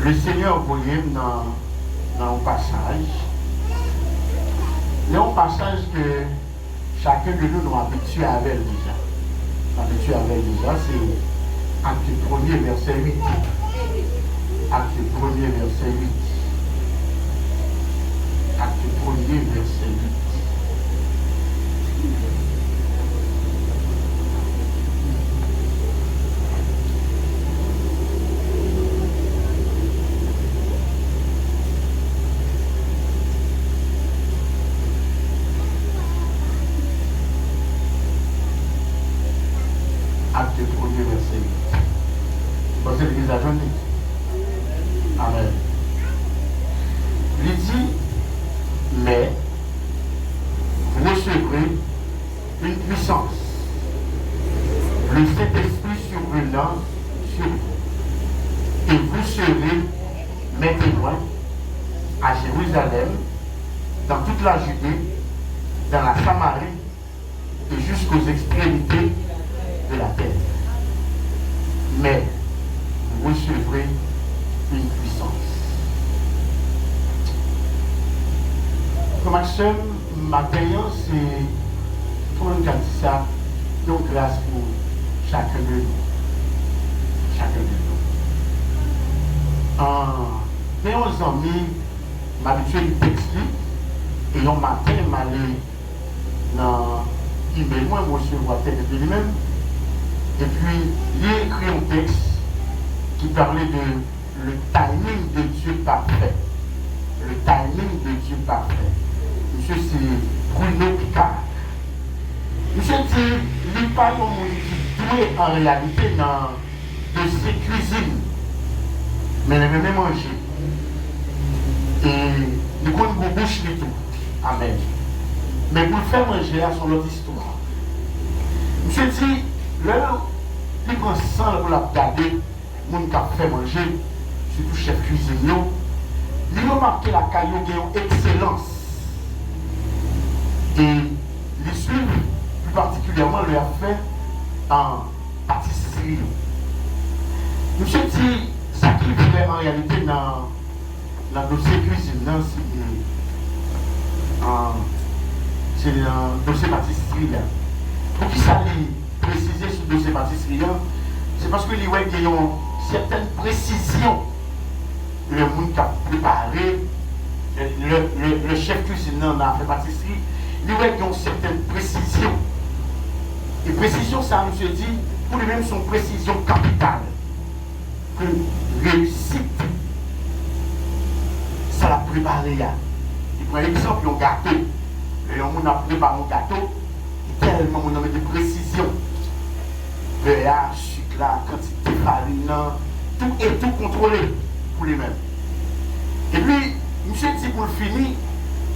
Le Seigneur voyait dans un passage. Il y a un passage que chacun de nous est habitué avec déjà. Habitué avec déjà, c'est Acte 1er, verset 8. Acte 1er, verset 8. Acte 1er, verset 8. Acte 1er, verset 8. Bon, c'est l'église à journée. Amen. Il dit, mais vous recevrez une puissance, le Saint-Esprit survenant sur vous, et vous serez mes témoins à Jérusalem, dans toute la Judée, dans la Samarie et jusqu'aux extrémités de la terre. Mais vous recevrez une puissance. Comme action, ma payance, c'est pour une ça, donc grâce pour chacun de nous. Chacun de nous. En 11 ans, m'habitué du texte, et un matin, m'allais dans l'email, moi, je vois tête de lui-même, et puis, il a écrit un texte qui parlait de le timing de Dieu parfait. Le timing de Dieu parfait. Monsieur, c'est Bruno Picard. Monsieur dit, il n'est pas comme on dit, en réalité dans de ses cuisines. Mais il aime manger. Et il compte pour bouche et tout. Amen. Mais pour le faire manger, à son autre histoire. Monsieur dit, là, il prend sang pour la garder, le monde qui a fait manger, surtout chef cuisinier. Il a marqué la caillou qui est une excellence. Et les suivent, plus particulièrement, le a fait en pâtisserie. Monsieur dit, ça qui fait en réalité dans le dossier cuisine, c'est un dossier pâtisserie. Pour qui ça préciser sur le dossier pâtisserie, c'est parce que les web ont une certaine précision. Le monde qui a préparé, le chef cuisinier a fait pâtisserie, les web ont une certaine précision. Et précision, ça, monsieur dit, pour lui-même, son précision capitale. Que réussite, ça l'a préparé. Et par exemple, un gâteau. Et on a préparé un gâteau, tellement on a mis de précision. Beurre, sucre, la quantité de farine, tout est tout contrôlé pour lui-même. Et puis, monsieur dit pour le finir,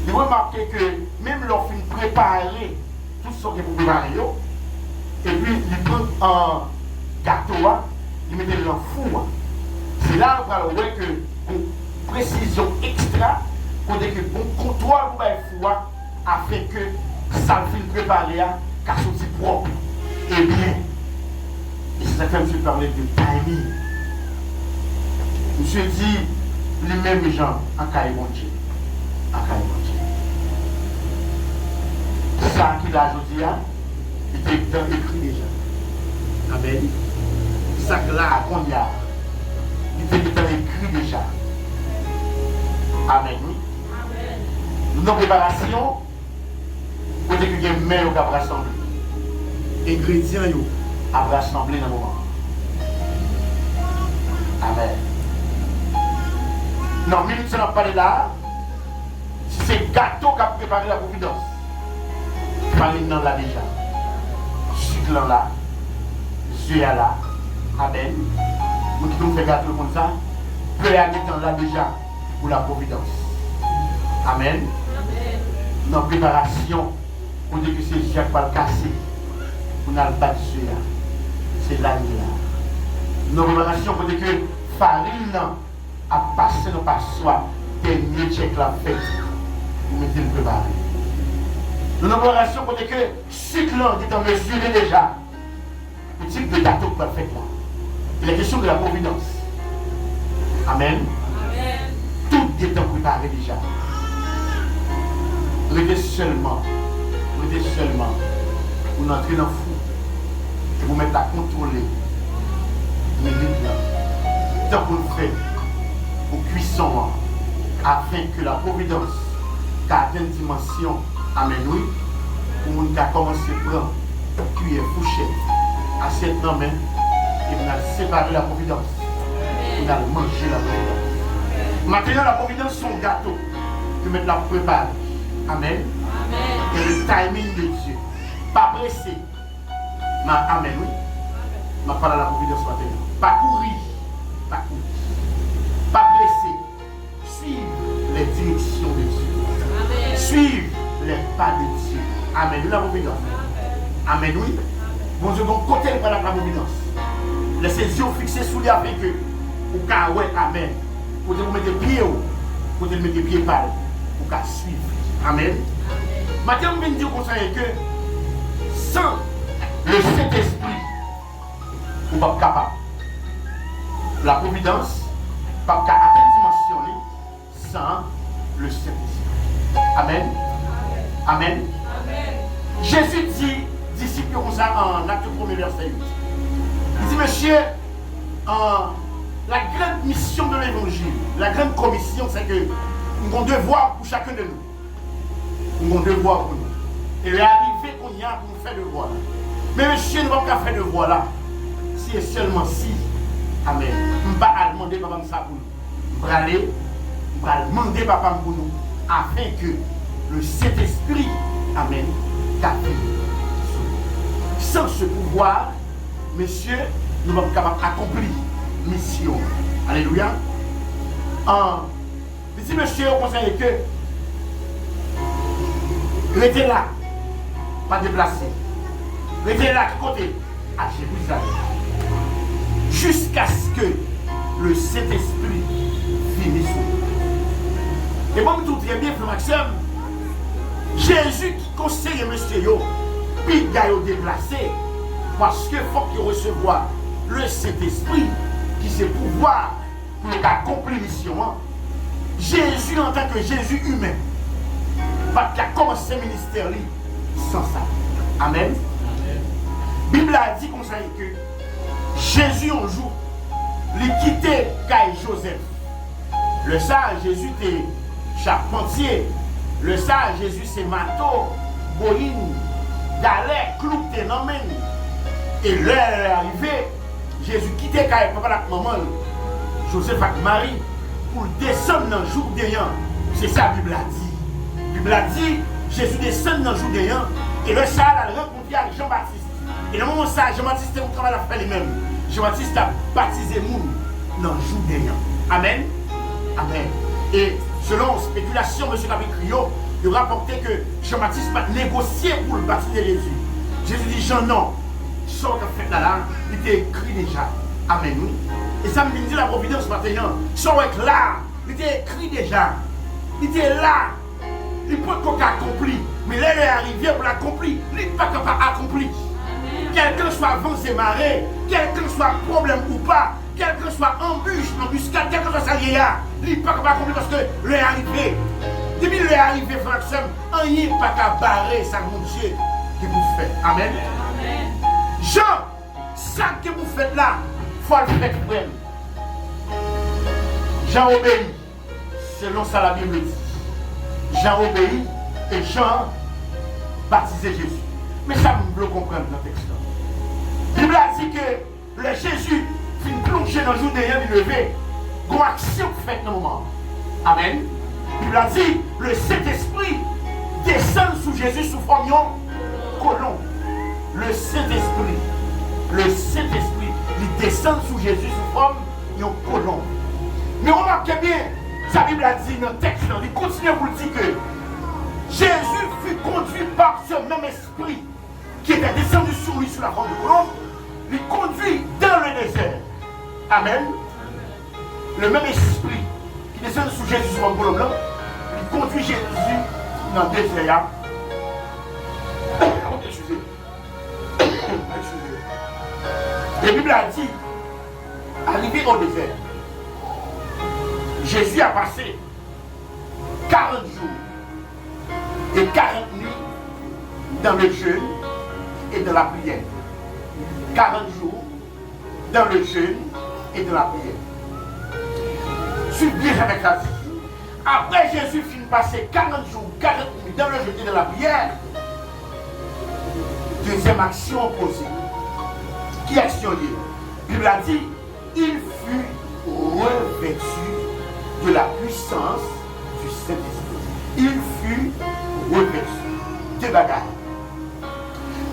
il remarque que même leur fin préparer tout ce qu'il faut préparer, et puis il prend un gâteau, il met dans le four. C'est là qu'on voit que une précision extra, qu'on dit que on contrôle pour le four afin que ça finisse préparé qu'à sortir propre et bien. Et c'est ça que monsieur parlait de timing. Monsieur dit les mêmes gens en caille bon Dieu. En caille bon Dieu. Ça qu'il a aujourd'hui, il était écrit déjà. Amen. Ça que là, qu'on y a, il était écrit déjà. Amen. Amen. Nos préparations, pour que les mains ont rassemblé. Ingrédients ont rassemblé dans le moment. Amen. Non, minute, ça n'a pas parlé là. C'est gâteau qui a préparé la providence. Farine là déjà. Sucre là. Yeux là. Amen. Nous qui nous fait gâteau comme ça. Peu à temps là déjà pour la providence. Amen. Amen. Nos préparations, pour dire que c'est Jacques va le casser. On a le battu là. C'est l'année là. Nos préparations, pour dire que farine a passé dans pas soi. Dernier check la fête. Vous mettez le préparé. Nos préparations, pour dire que sucre là est en mesuré déjà. Le type de gâteau que vous faites là. Il est question de la providence. Amen. Amen. Tout est préparé déjà. Restez seulement, vous entrez dans le fou et vous mettez à contrôler les minutes là. Tant qu'on le fait, au cuisson, afin que la providence ait une dimension, amen, oui, pour nous commencer à prendre cuillère, fourchette, assiette dans main, et vous allez séparer la providence. Vous allez manger la providence. Maintenant, la providence, son gâteau, vous mettez la préparer. Amen. Amen. Et le timing de Dieu. Pas pressé. Mais amen, oui. Je parle à la providence maintenant. Pas courir. Pas courir. Pas pressé. Suivre les directions de Dieu. Amen. Suivre les pas de Dieu. Amen. La providence. Amen, oui. Bon Dieu, donc côté de la providence. Laissez les yeux fixés sous les avec eux. Pour qu'à ouais, amen. Pour que vous mettez pieds haut. Pour que vous mettez pieds bas. Pour qu'à suivre. Amen. Maintenant, je vais dire comme ça que sans le Saint-Esprit, vous n'êtes pas capable. La providence, pas capable de dimensionner sans le Saint-Esprit. Amen. Amen. Amen. Jésus dit, disciple comme ça en acte 1er verset 8. Il dit, monsieur, la grande mission de l'évangile, la grande commission, c'est que nous avons un devoir pour chacun de nous. Nous avons un devoir pour nous. Et l'arrivée qu'on y a pour nous faire devoir. Mais monsieur, nous ne pouvons pas faire devoir là. Si et seulement si. Amen. Je ne vais pas demander papa ça pour nous. Je vais aller, je vais demander papa pour nous. Afin que le Saint-Esprit, amen, t'appuie. Sans ce pouvoir, monsieur, nous ne sommes pas capables d'accomplir mission. Alléluia. Si monsieur, on conseille que restez là, pas déplacer. Restez là, de côté, à Jérusalem. Jusqu'à ce que le Saint-Esprit finisse. Et bon, tout très bien, frère Maxime, Jésus qui conseille monsieur, puis il a déplacé, parce qu'il faut qu'il recevoir le Saint-Esprit qui sait pouvoir pour accomplir la mission. Jésus, en tant que Jésus humain, pas qu'il a commencé le ministère sans ça. Amen. La Bible a dit comme ça que Jésus un jour, il quittait Caï Joseph. Le sage Jésus était charpentier. Le sage Jésus c'est marteau, boïne, galet, clou, ténomen. Et l'heure est arrivée, Jésus quittait Caï, papa la maman, Joseph avec Marie, pour descendre dans le jour d'ayant. C'est ça la Bible a dit. La Bible a dit, Jésus descend dans le Judéen et le ça a rencontré avec Jean-Baptiste. Et dans le moment où ça, Jean-Baptiste est au travail à faire lui-même. Jean-Baptiste a baptisé moun dans le Judéen. Amen. Amen. Et selon spéculation, M. Capicrio, il rapportait que Jean-Baptiste a négocié pour le baptiser Jésus. Jésus dit Jean, non. Sort de fait là, il était écrit déjà. Amen. Oui. Et ça me dit la providence maintenant. Sort là, il était écrit déjà. Il était là. Il peut qu'on accompli. Mais là, il est arrivé pour l'accomplir. Il n'est pas capable d'accomplir. Quel que soit vent et marée, quel que soit problème ou pas, quel que soit embuscade, quel que soit ça, il n'est pas capable d'accomplir parce que il est arrivé. Depuis qu'il est arrivé, frère, il n'est pas capable de barrer ça, mon Dieu, que vous faites. Amen. Jean, ça que vous faites là, il faut le faire pour elle. Jean obéit, selon ça la Bible dit. Jean obéit et Jean baptisait Jésus. Mais ça, vous le comprenez dans le texte. La Bible a dit que le Jésus finit plonger dans le jour d'ayant du lever. Une action faite dans le moment. Amen. La Bible a dit le Saint-Esprit descend sous Jésus sous forme de colon. Le Saint-Esprit, il descend sous Jésus sous forme de colon. Mais remarquez bien, sa Bible a dit dans le texte, il continue à vous dire que Jésus fut conduit par ce même esprit qui était descendu sur lui sous la forme de colombe, lui conduit dans le désert. Amen. Le même esprit qui descend sous Jésus sous la forme de colombe, lui conduit Jésus dans le désert. Excusez. La Bible a dit, arrivé au désert, Jésus a passé 40 jours et 40 nuits dans le jeûne et dans la prière. 40 jours dans le jeûne et dans la prière. Suivez bien avec la vie. Après Jésus finit passer 40 jours, 40 nuits dans le jeûne et dans la prière, deuxième action opposée. Qui action liée? La Bible a dit, il fut revêtu de la puissance du Saint-Esprit. Il fut revêtu. Deux bagages.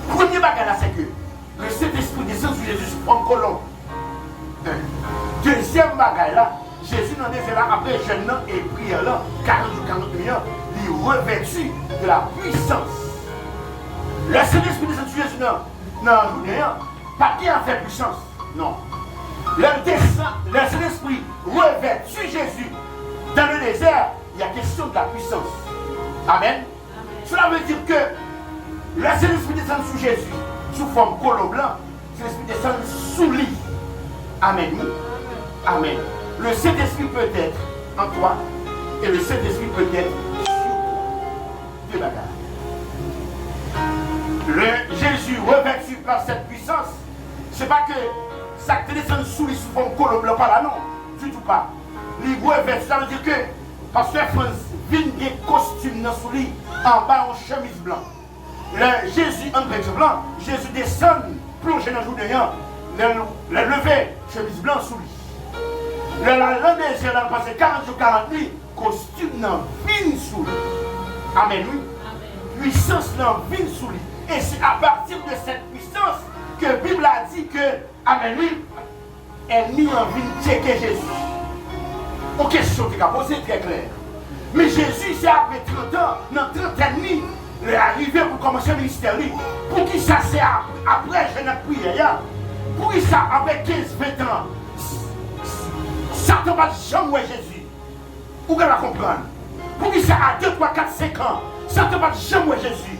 Premier bagage là, c'est que le Saint-Esprit descend sur Jésus en colombe. Deuxième bagage là, Jésus n'en est là après jeûne et prière là, 40 ou 41 ans, il est revêtu de la puissance. Le Saint-Esprit descend sur Jésus non, pas qui a fait puissance, non. Le Saint-Esprit revêtu Jésus dans le désert, il y a question de la puissance. Amen. Cela veut dire que le Saint-Esprit descend sous Jésus sous forme colombe blanc, le Saint-Esprit descend sous lui. Amen. Amen. Le Saint-Esprit peut être en toi et le Saint-Esprit peut être sur toi. Deux bagages. Le Jésus revêtu par cette puissance, c'est pas que ça te descend sous lui sous forme colombe blanc, pas là, non, du tout pas. Les revêtu, ça veut dire que Pasteur France vient des costumes dans sous lui en bas en chemise blanc. Le Jésus en vêtement blanc, Jésus descend, plongé dans le jour d'ayant, le lever, chemise blanc sous lui. Le désert, dans le passé 40 jours, 40 nuits, costume dans vine sous lui. Amen, oui. Puissance dans vine sous lui. Et c'est à partir de cette puissance que la Bible a dit que, amen, oui, elle mis en vine checker Jésus. Une question qui a posé très claire. Mais Jésus, c'est après 30 ans, dans 30 ans, il est arrivé pour commencer le ministère. Pour qui ça c'est après jeûne et prière? Pour qui ça après 15-20 ans? Satan va jamais Jésus. Vous allez comprendre. Pour qui ça à 2, 3, 4, 5 ans? Satan va jamais Jésus.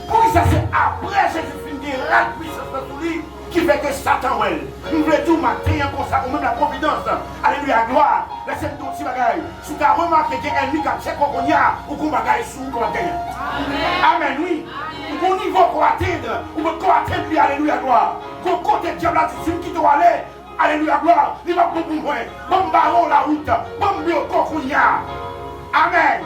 Pour qui ça c'est après Jésus finit la puissance de lui qui fait que Satan ouais. Nous voulons tout matin comme ça, ou même la providence. Alléluia, gloire. Laissez-nous tout petit bagaille. Si tu as remarqué qu'il y a un ennemi qui a checké qu'on y a, ou qu'on bagaille sous, qu'on va gagner. Amen, oui. Au niveau qu'on atteindre, ou qu'on atteindre lui, alléluia, gloire. Qu'on côté diable là, si qui doit aller, alléluia, gloire. Il va pour vous, bon baron la route, bon bio qu'on y a. Amen.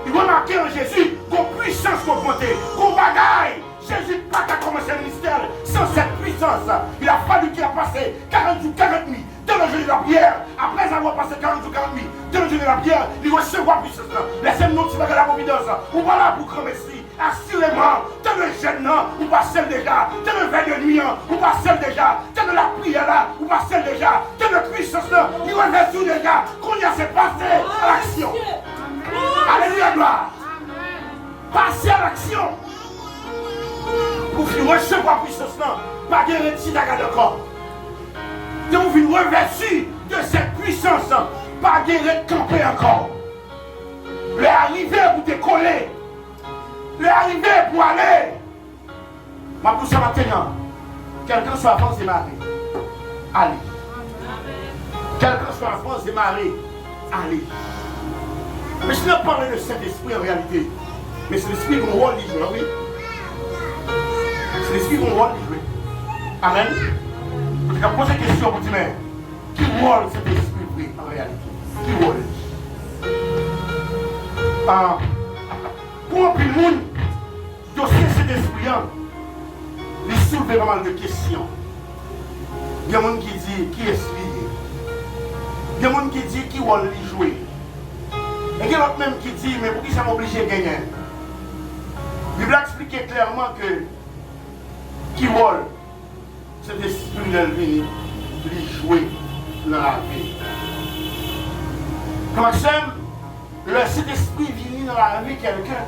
Il remarquez en Jésus qu'on puissance augmentée, qu'on bagaille. Jésus n'a pas commencé le ministère sans cette puissance. Il a fallu qu'il a passé 40 jours, 40 nuits dans le jeûne de la prière. Après avoir passé 40 jours, 40 nuits dans le jeûne de la prière, il recevra la puissance. Laissez-nous tirer la providence. Ou pas là pour cramer si. Assurément, t'es le jeune, ou pas seul déjà. T'es le veille de nuit, ou pas seul déjà. T'es de la prière là, ou pas seul déjà. T'es de puissance là, il va tout déjà. Qu'on y a c'est passé à l'action. Alléluia, gloire. Passer à l'action. Pour finir recevoir puissance là, pas de réussite à garder encore. De vous finir revêtu de cette puissance, pas de camper encore. Le arriver pour te coller. Le arriver pour aller. Ma pousse maintenant. Quelqu'un soit France démarré. Allez. Quelqu'un soit France démarré. Allez. Mais je ne parle de cet esprit en réalité. Mais c'est l'esprit qu'on voit les jouer, oui. C'est l'esprit qu'on voit les jouer. Amen. Je vais poser une question pour dire, mais qui voit cet esprit oui, en réalité? Qui voit? Pour un peu de monde, dossier cet esprit, il soulève pas mal de questions. Il y a des gens qui disent qui est lié. Il y a des gens qui disent qui va les jouer. Et il y a d'autres même qui disent mais pour qui ça m'oblige à gagner? La Bible explique clairement que qui vole cet esprit de venir lui jouer dans la vie. Comme ça, cet esprit vient dans la vie de quelqu'un.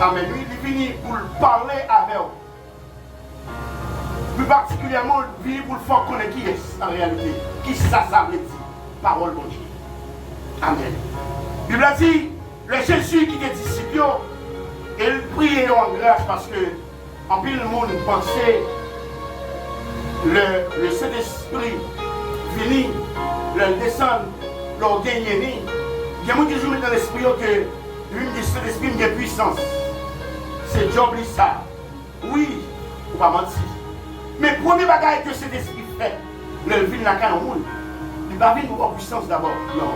Amen. Lui, il vient pour parler avec vous. Plus particulièrement, il vient pour le faire connaître qui est en réalité. Qui ça veut dire? Parole de Dieu. Amen. La Bible dit, le Jésus qui était disciple, il priait en grâce parce que en plus le monde pensait le Saint-Esprit venu, le descendre, le gagner. Il y a des gens qui jouent dans l'esprit que lui, le Saint-Esprit a puissance. C'est job ça. Oui, on va mentir. Mais le premier bagage que cet esprit fait, le vin la canne au monde, il va venir pour puissance d'abord. Non.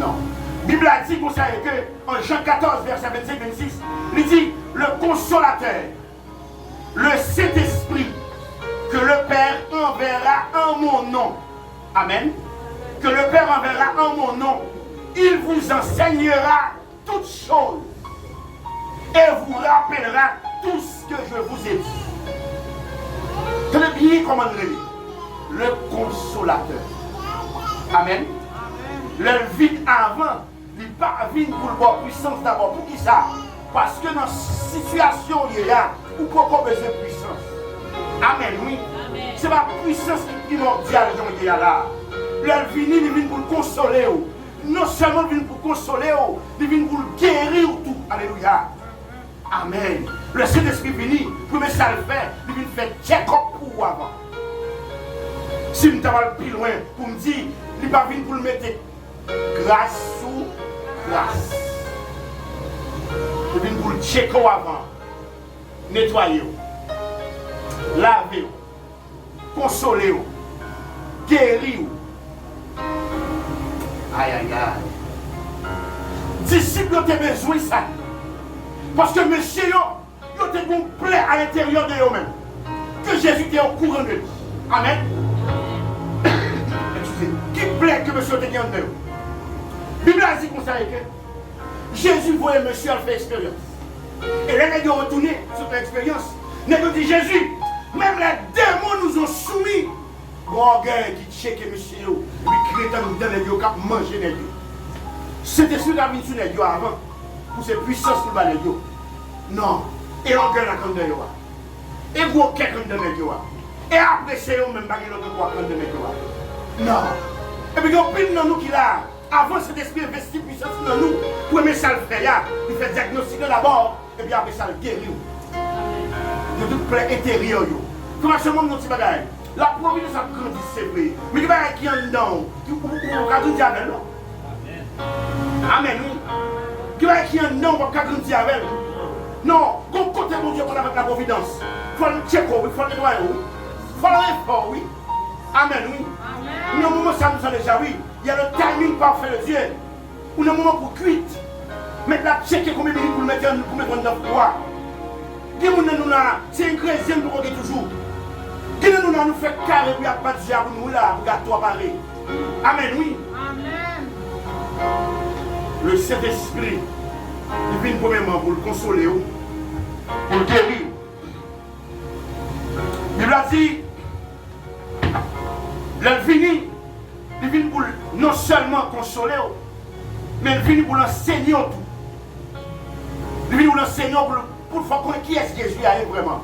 Non. La Bible a dit comme ça que en Jean 14, verset 25-26, il dit le consolateur, le Saint-Esprit, que le Père enverra en mon nom. Amen. Que le Père enverra en mon nom. Il vous enseignera toutes choses et vous rappellera tout ce que je vous ai dit. Très bien, comment le consolateur. Amen. Le vide avant, il n'est pas vide pour le voir puissance d'abord. Pour qui ça? Parce que dans la situation il y a, ou pourquoi besoin de puissance? Amen, oui. C'est ma puissance qui est primordiale, il y a là. Le vide, il vient pour le consoler. Non seulement il vient pour consoler, il vient pour le guérir tout. Alléluia. Amen. Le Saint-Esprit venu, pour me ça le faire, il vient faire check-up pour vous avant. Si je t'avais plus loin, pour me dire, il va venir pour le mettre grâce sous grâce. Il vient pour le checker avant, nettoyer, laver, consoler, guérir. Aïe aïe aïe. Disciples ont besoin de ça. Parce que monsieur, ils ont une plaie à l'intérieur de eux-mêmes. Que Jésus était au courant de lui. Amen. Excusez. Qui plaît que monsieur était en eux? La Bible a dit comme ça que Jésus voyait monsieur faire expérience. Et là, il a retourné sur l'expérience. Il a dit Jésus, même les démons nous ont soumis. Bon gars qui check monsieur, lui crée dans les yeux, qui mange les yeux. C'était ce qui a mis sur les yeux avant. Pour ces puissances qui va les yeux. Non. Et on gagne la canne de yeux. Et vous quelqu'un de les yeux. Et après c'est eux même qui l'autre quoi canne de les yeux. Non. Et puis on pile dans nous qui là. Avant cet esprit investi puissance dans nous. Pour aimer ça le faire. Il fait diagnostiquer d'abord. Et puis après ça le guérir. De toute plaie intérieure. Comment ce monde nous dit bagaille? La providence a grandi, c'est vrai. Mais il y a qui en dedans. Vous pouvez tout dire avec nous. Amen. Qui va qui en dedans, vous pouvez grandir avec nous. Non, comme côté mon Dieu pour avec la providence. Il faut le checker, il faut le nettoyer. Il faut le effort, oui. Amen, oui. Nous, moment ça nous a déjà, oui. Il y a le timing parfait de Dieu. Ou un moment pour cuire. Maintenant, checker combien de minutes pour mettre dans le poids. C'est un chrétien pour qu'on toujours. Qui nous fait carré pour pas de diable nous là, pour gâteau à parler. Amen, oui. Amen. Le Saint-Esprit, il vient premièrement pour le consoler, pour le guérir. Il a dit, il vient pour non seulement consoler, mais il vient pour l'enseigner tout. Il vient pour l'enseigner pour faire connaître qui est Jésus vraiment.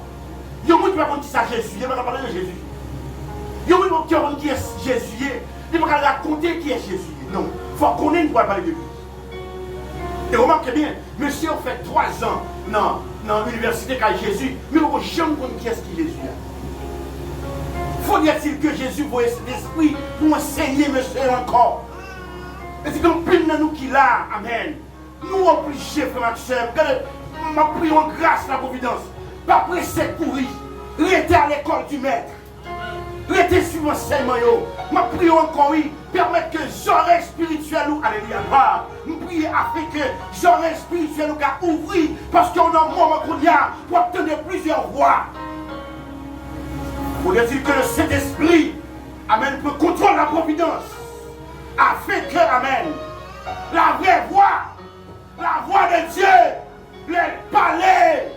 Il y a des gens qui ne savent pas qui c'est Jésus, il ne pas parler de Jésus. Il y a des gens qui ne savent pas qui est Jésus, il ne pas raconter qui est Jésus. Non, il faut connaître pour parler de lui. Et remarquez bien, monsieur a fait 3 ans dans l'université avec Jésus, mais on ne sait jamais qui est Jésus. Faut-il que Jésus voyait cet esprit pour enseigner monsieur encore. Et c'est comme pile de nous qui l'a, amen. Nous obligés, frère Maxime, ma prière en grâce, la providence. Pas presser courir, rester à l'école du maître. Rester sur l'enseignement. Ma prière encore, oui, permettre que j'aurai spirituel ou, alléluia, gloire. Nous prions afin que j'aurai spirituel ou qu'à ouvrir, parce qu'on a un moment qu'on y a pour obtenir plusieurs voies. Pour dire que le Saint-Esprit, amen, peut contrôler la providence. Afin que, amen, la vraie voix de Dieu, les palais,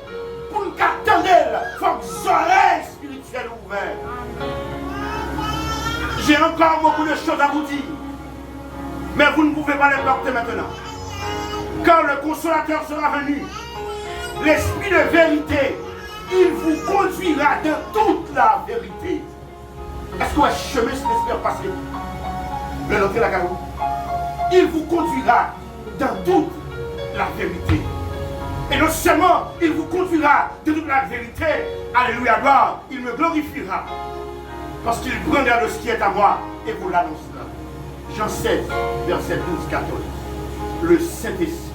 pour nous attendre, il faut que j'aurai spirituel ouvert. J'ai encore beaucoup de choses à vous dire, mais vous ne pouvez pas les porter maintenant. Quand le consolateur sera venu, l'esprit de vérité, il vous conduira dans toute la vérité. Est-ce que vous avez chemin sur l'esprit passé? Le noter la carreau. Il vous conduira dans toute la vérité. Et non seulement il vous conduira dans toute la vérité, alléluia, gloire, il me glorifiera. Parce qu'il prendra de ce qui est à moi et vous l'annoncera. Jean 16, verset 12-14. Le Saint-Esprit.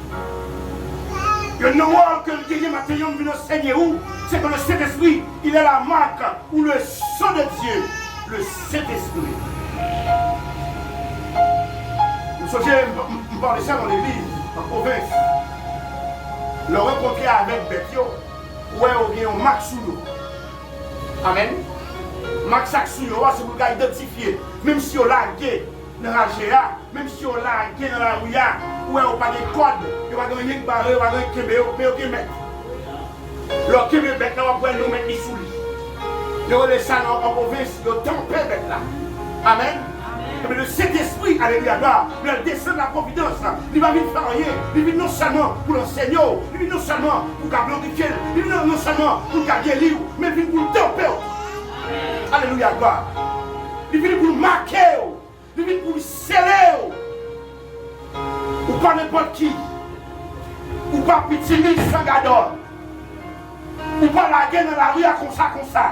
Le nom que le guerrier Mathéon vient enseigner où? C'est que le Saint-Esprit, il est la marque ou le sang de Dieu. Le Saint-Esprit. Vous savez, je parlais ça dans l'église, en province. Le rencontrer avec Betio, où il y a un Max Soulo. Amen. Max Soulo, c'est pour identifier. Même si on l'a gagné dans la GA, même si on l'a gagné dans la rue, où on n'a pas de code, il va gagner une barre, il va gagner un kébé, mais il va mettre. Le kébé, on va nous mettre sous lui. Il va laisser ça en province, il va temper avec là. Amen. Mais le Saint-Esprit, alléluia, il descend de la providence, il va venir faire rien, il vient non seulement pour l'enseigner, il vient non seulement pour glorifier, il vient non seulement pour guérir, mais il vient pour le temper. Alléluia, gloire. Il vient pour le marquer, il vient pour le sceller. Ou pas n'importe qui, ou pas petit mille sans gador, ou pas la guerre dans la rue comme ça.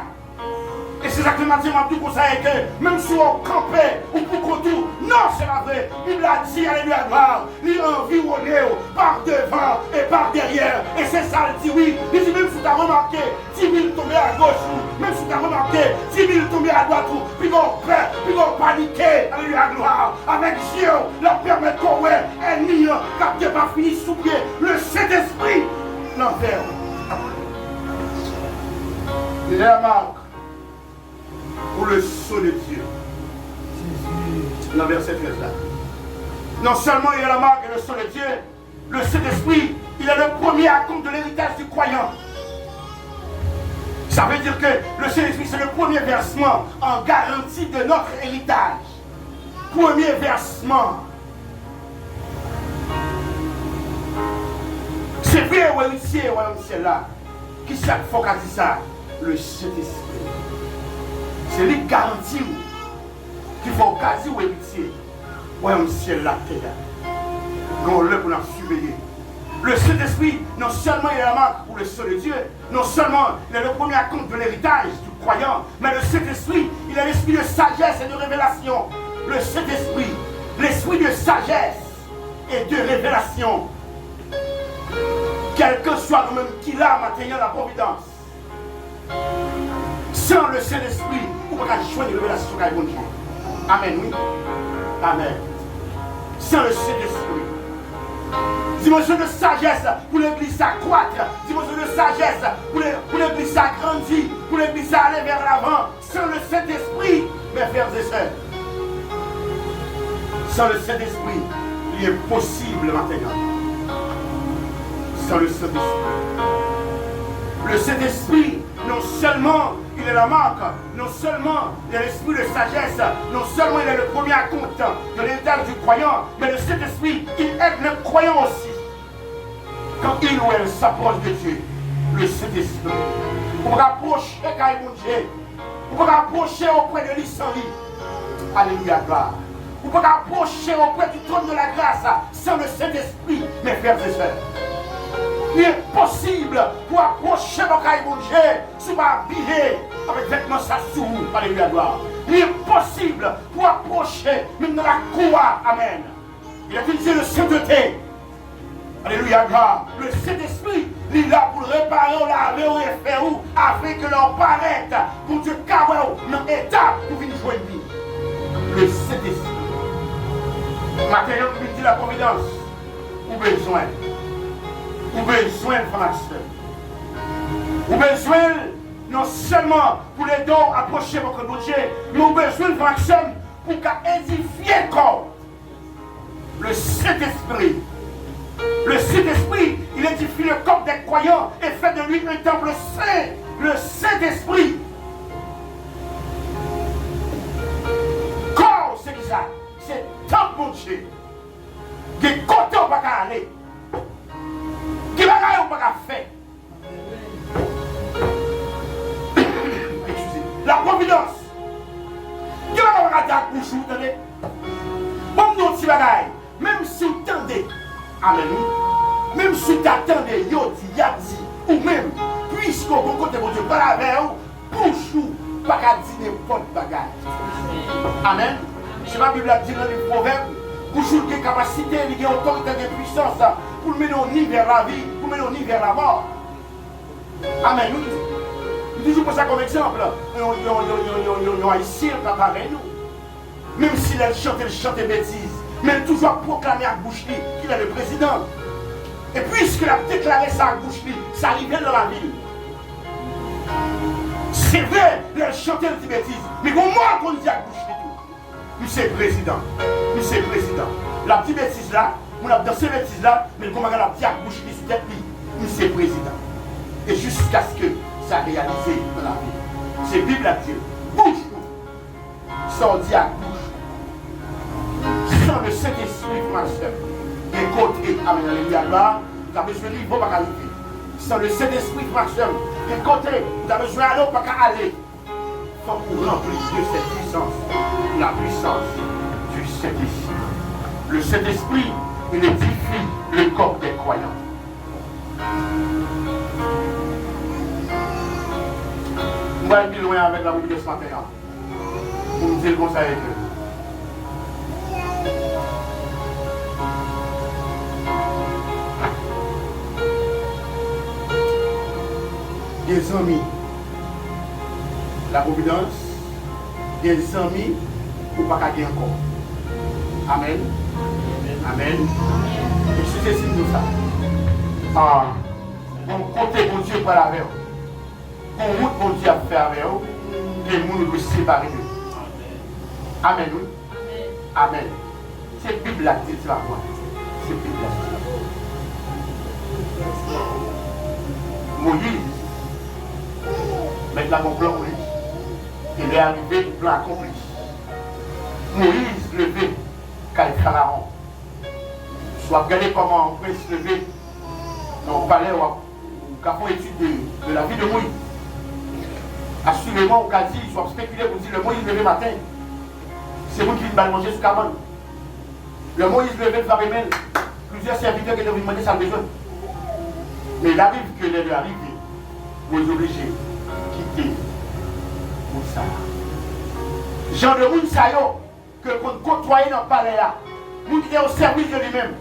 Et c'est exactement ce que je dis pour ça, que même si on campait ou pour contour, non, c'est la vraie. Il l'a dit, alléluia, gloire, il environné par devant et par derrière. Et c'est ça, il dit oui. Il dit même si tu as remarqué 10 000 tombés à gauche, même si tu as remarqué 10 000 tombés à droite, puis on peur, puis on paniqué, alléluia, gloire. Avec Dieu, leur permettre qu'on ait ennemi, car Dieu va finir sous pied. Le Saint-Esprit, l'enfer. Il est la marque. Pour le sceau de Dieu. Dans le verset 13 là. Non seulement il est la marque et le sceau de Dieu, le Saint-Esprit, il est le premier acompte de l'héritage du croyant. Ça veut dire que le Saint-Esprit, c'est le premier versement en garantie de notre héritage. Premier versement. C'est vrai, au héritier, c'est là. Qui s'est focalisé ça? Le Saint-Esprit. C'est lui qui garantit qu'il faut quasi ou héritier. Ouais, un ciel là, qu'on l'a pour la surveiller. Le Saint-Esprit, non seulement il est la marque pour le sceau de Dieu, non seulement il est le premier acompte de l'héritage du croyant, mais le Saint-Esprit, il est l'esprit de sagesse et de révélation. Le Saint-Esprit, l'esprit de sagesse et de révélation. Quel que soit le même qu'il a maintenant la providence. Sans le Saint-Esprit, on ne peut pas choisir une révélation avec bon Dieu. Amen, oui. Amen. Sans le Saint-Esprit. Dimension de sagesse pour l'église à croître. Dimension de sagesse pour l'église à grandir. Pour l'église à aller vers l'avant. Sans le Saint-Esprit, mes frères et sœurs. Sans le Saint-Esprit, il est possible maintenant. Sans le Saint-Esprit. Le Saint-Esprit, non seulement il est la marque, non seulement il est l'esprit de sagesse, non seulement il est le premier à compte de l'héritage du croyant, mais le Saint-Esprit, il aide le croyant aussi. Quand il ou elle s'approche de Dieu, le Saint-Esprit, pour rapprocher mon Dieu, pour rapprocher auprès de lui sans lui. Alléluia, gloire. Vous pouvez approcher auprès du trône de la grâce sans le Saint-Esprit, mes frères et sœurs. Il est possible pour approcher mon Dieu, si vous habillez avec vêtements sous. Alléluia, gloire. Il est possible pour approcher même dans la cour. Amen. Il a utilisé le sainteté. Alléluia, gloire. Le Saint-Esprit, il est là pour réparer, laver, refaire, afin que l'on paraisse pour Dieu carreau dans l'état pour venir jouer une vie. Le Saint-Esprit. Maintenant, on dit la providence. Ou besoin. Ou besoin de frère Ou besoin, non seulement pour les dons approcher votre Dieu, mais ou besoin de frère pour édifier le corps. Le Saint-Esprit. Le Saint-Esprit, il édifie le corps des croyants et fait de lui un temple saint. Le Saint-Esprit. Corps, c'est ça. C'est temple de Dieu. Qui côté on va aller. Qui va aller on va faire. Excusez. La providence. Qui va aller à la bouche, vous entendez? Bon, nous, petit bagaille. Même si vous tendez. Amen. Même si vous attendez, yoti, yati, ou même, puisque vous côté mon Dieu, pas la veille, bouche ou, pas qu'à dire n'importe bagaille. Amen. C'est ma Bible a dit dans les proverbes, bouche ou qui a capacité, il a autorité de puissance pour mener au nid vers la vie, pour mener au nid vers la mort. Amen. Nous disons pour ça comme exemple, nous haïtiens, pas pareil nous. Même s'il a chanté bêtises. Mais toujours proclamé à bouche qu'il est le président. Et puisqu'il a déclaré ça à bouche, ça arrivait dans la ville. C'est vrai, il a chanté une bêtise. Mais comment on dit à bouche tout? Nous c'est président. Nous c'est président. La petite bêtise là, on a dansé bêtise là, mais comment on a dit à bouche sur tête nous c'est président. Et jusqu'à ce que ça réalise dans la vie. C'est Bible à dire. Bouche tout. Ça on dit à bouche. Sans le Saint-Esprit, ma soeur, des côtés, amen, alléluia, là, vous avez besoin de l'île, vous n'avez pas arriver. Sans le Saint-Esprit, ma soeur, des côtés, vous avez besoin d'aller, vous n'avez pas aller. Il faut vous remplir de cette puissance, la puissance du Saint-Esprit. Le Saint-Esprit, il édifie le corps des croyants. On va être loin avec la Bible de ce matin. Pour nous dire comme ça avec eux. Des amis, la providence, des amis, ou pas qu'à gagner encore. Amen. Amen. Et je sais nous ça. Ah, on compte mon Dieu pour la veille. On route mon Dieu à faire avec eux, et nous nous séparer d'eux. Amen. Amen. C'est la Bible qui dit la voix. C'est la Bible qui dit. Moïse. Maintenant, mon plan, oui. Il est arrivé, le plan accompli. Moïse levé, car Pharaon. Soit regardez comment on peut se lever dans le palais ou qu'a fait étude de la vie de Moïse. Assurément, au cas dit, soit spéculé pour dire le Moïse levé matin. C'est vous qui venez manger sous cabane. Le Moïse levé, frappé même. Plusieurs serviteurs qui devaient demander ça besoin. Mais il arrive que les deux arrivent. Vous êtes obligés de quitter Moussa. Jean de Mounsayo, que vous côtoyez dans le palais là, vous qui êtes au service de lui-même,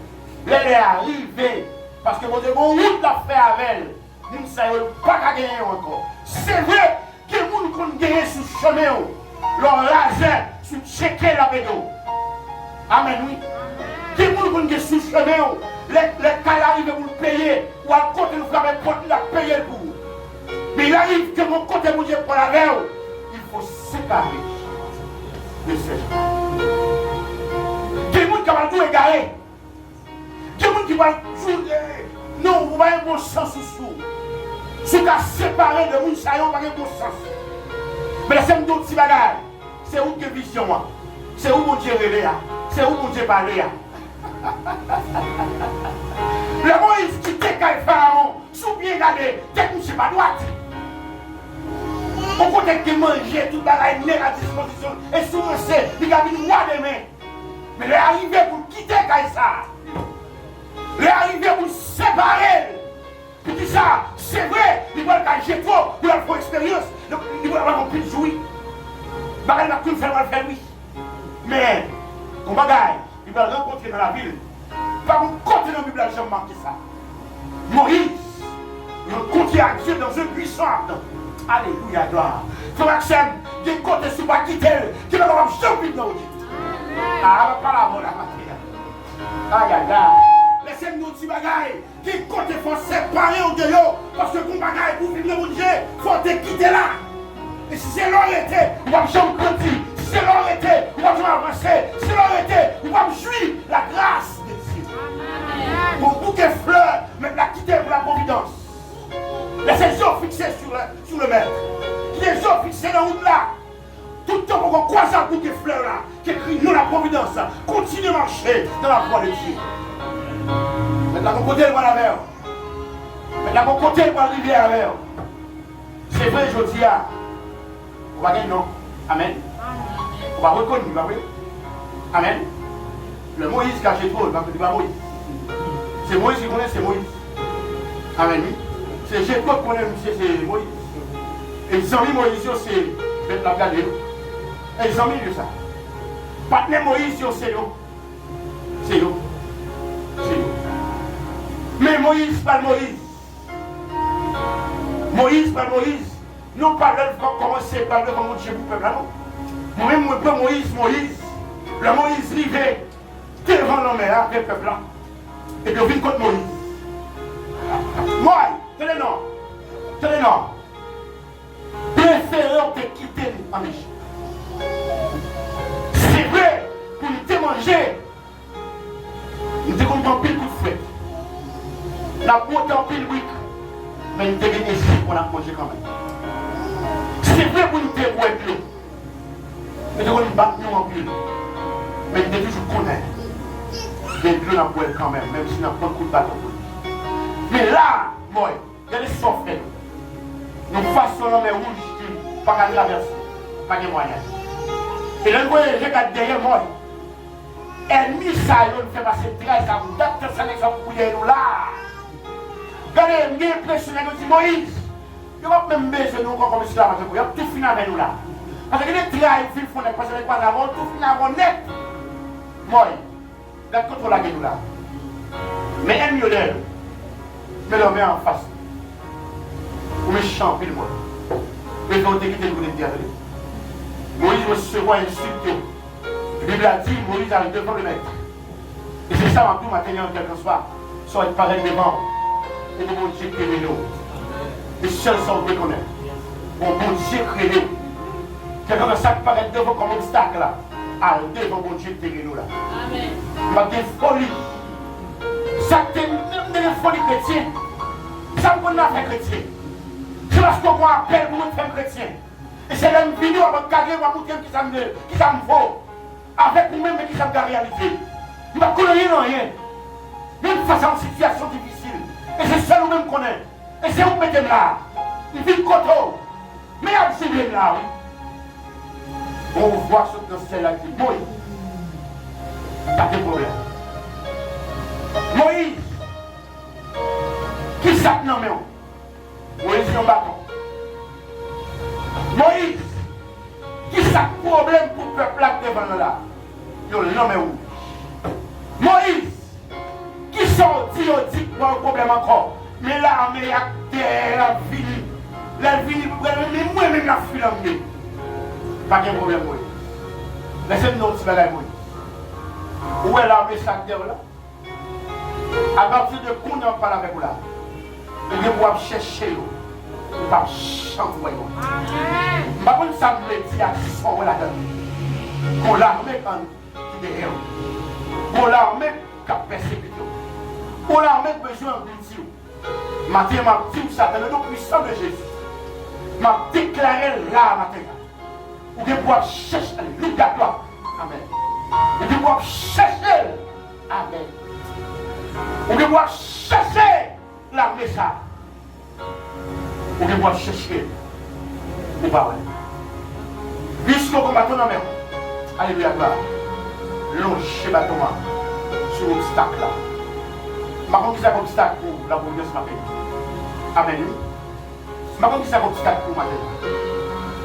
les est arrivé, parce que vous avez une route à faire avec elle. Mounsayo n'a pas qu'à gagner encore. C'est vrai que vous ne gagnez sur le chemin, leur laser, sur checker la pédo. Amen, oui. Que vous ne gagnez sur le chemin, les cas arrivent vous le payer, ou à côté de vous faire un porte, il a payé pour vous. Mais il arrive que mon côté mon Dieu pour la veille, il faut séparer de ces gens. Des gens qui ont tout égaré, qui va jouer. Non, vous voyez bon sens sous. Si tu as séparé de moun, ça y a pas de bon sens. Mais c'est d'autres petits bagages. C'est où que vision, c'est où mon Dieu révélé, c'est où mon Dieu parlé. Le Moïse qui était qu'à Pharaon, sous bien gardé, tête ne pas droite. On côté qui mangeait tout bagaille net à disposition et sous le ciel, il a mis une voix de main. Mais il est arrivé pour quitter Kaïsar. Il est arrivé pour séparer. Pour dire ça, c'est vrai, il va le cacher trop, il va le faire expérience, il va avoir plus de jouir. Bagaille n'a plus faire, il va le faire lui. Mais, ton bagaille, il va le rencontrer dans la ville. Par contre, côté dans la Bible, j'ai marqué ça. Moïse, il rencontre à Dieu dans un buisson ardent. Alléluia, gloire. Frère Maxime, il y a un côté sous pas quitter, qui va avoir champion dans le Dieu. Ah, pas la bonne matière. Aïe, aïe, aïe. Laissez-nous nos petits bagailles. Qui côté faut séparer au dehors. Parce que mon bagaille pour vivre le Dieu, il faut te quitter là. Et si c'est l'autorité, on va me grandir. Si c'est l'autorité, on va me avancer. Si c'est l'autorité, on va me jouir la grâce de Dieu. Mon bouquet fleurs, mais la quitter pour la providence. Laissez les yeux fixés sur le maître. Les yeux fixés dans le là. Tout le temps qu'on croise un bouquet fleurs là, qui écrit nous la providence, continue à marcher dans la voie de Dieu. Maintenant, on côté, voir la mer. Maintenant, on côté, voir la rivière la mer. C'est vrai, je dis, on va gagner non. Amen. On va reconnaître, va oui. Amen. Le Moïse caché trop, il va dire Moïse. C'est Moïse qui connaît, c'est Moïse. Amen. C'est Jétro qui connaît, c'est Moïse. Et les amis Moïse, c'est la garde. Et les amis de ça. Partenaire Moïse, c'est eux. C'est eux. C'est eux. Mais Moïse, pas Moïse. Moïse, pas Moïse. Non pas l'œuvre va commencer par le moment de Dieu pour le peuple là, non. Moi-même, je prends Moïse. Le Moïse rivé devant l'homme là, le peuple là. Et puis, on vient contre Moïse. Moi, tenez non. Préférez te quitter en Égypte. C'est vrai, pour nous te manger, nous te comptons pile coup de fouet. Nous avons monté en pile week, mais nous te gagné ici pour nous manger quand même. C'est vrai pour nous te boire de l'eau. Nous te comptons battre nous en pile. Mais nous te toujours connaître. De l'eau nous boire quand même si nous avons pas de coup de bâton. Mais là, moi, il y a des soffres. Nous faisons l'homme rouge qui ne pas traverser, pas de moyens. Et le voyage, je regarde derrière moi. Ennemi, ça, il fait passer 13 ans. D'autres, ça n'est pas pour nous là. Regardez, il y a impressionné, nous dit Moïse. Il va même baisser nous comme si là, il y a tout fini avec nous là. Parce que les traits, ils font parce que les quadres avant, tout fini avant net. Moi, il contre la gueule là. Mais ennemi, mais l'homme est en face. Ou méchant, pile moi. Mais quand on t'écoute, vous êtes derrière. Moïse recevoir insulté. La Bible a dit, Moïse arrive devant le maître. Et c'est ça, en tout, maintenant, quel que soit, soit être pareil devant. Et le bon Dieu crée nous. Et seul sans reconnaître. Bon Dieu crée nous. Quelqu'un comme ça qui paraît devant comme obstacle là. Ah, devant bon Dieu crée nous là. Amen. Pas de folie. Ça qui est une folie chrétienne. Ça qu'on a fait chrétien. C'est parce qu'on appelle pour nous faire chrétien. Et c'est là une vidéo à votre carrière, à vous dire qui ça me vaut. Avec nous-mêmes, mais qui ça me réaliser. Il ne va connaître rien. Même face à une situation difficile. Et c'est ça nous-mêmes qu'on est. Et c'est où mettez là. Il vit le coteau. Mais il y a là, oui. On voit ce que c'est là qui dit Moïse. Pas de problème. Moïse. Qui s'appelle non mais Moïse est un bâton. Moïse, qui ça problème pour le peuple là devant nous là? Yo non mais où? Moïse, qui sorti dit pas un problème encore. Mais là, mais la terre, la vie, mais moi-même la fuite en moi. Pas de problème Moïse. Laissez-nous petit bagage Moïse. Où est l'armée chaque terre là? À partir de quand on parle avec vous là? Il va chercher l'eau. Il va chanter. Par contre, ça me dit à son là-dedans. Qu'on l'armée qui est derrière. Qu'on l'armée qui a persécuté. On a même besoin de dire. Matin, m'a dit ça dans le nom puissant de Jésus. M'a déclaré là matin. Ou de pouvoir chercher, alléluia, gloire. Amen. Ou de pouvoir chercher. Amen. Ou de pouvoir chercher la message. Ou de pouvoir chercher. Ou pas, ouais. Puisqu'on combat ton homme, alléluia, gloire. Longe bâton sur l'obstacle là. Ma contre qui c'est obstacle pour la bonne ce matin. Amen. Ma contre qui c'est obstacle pour matin.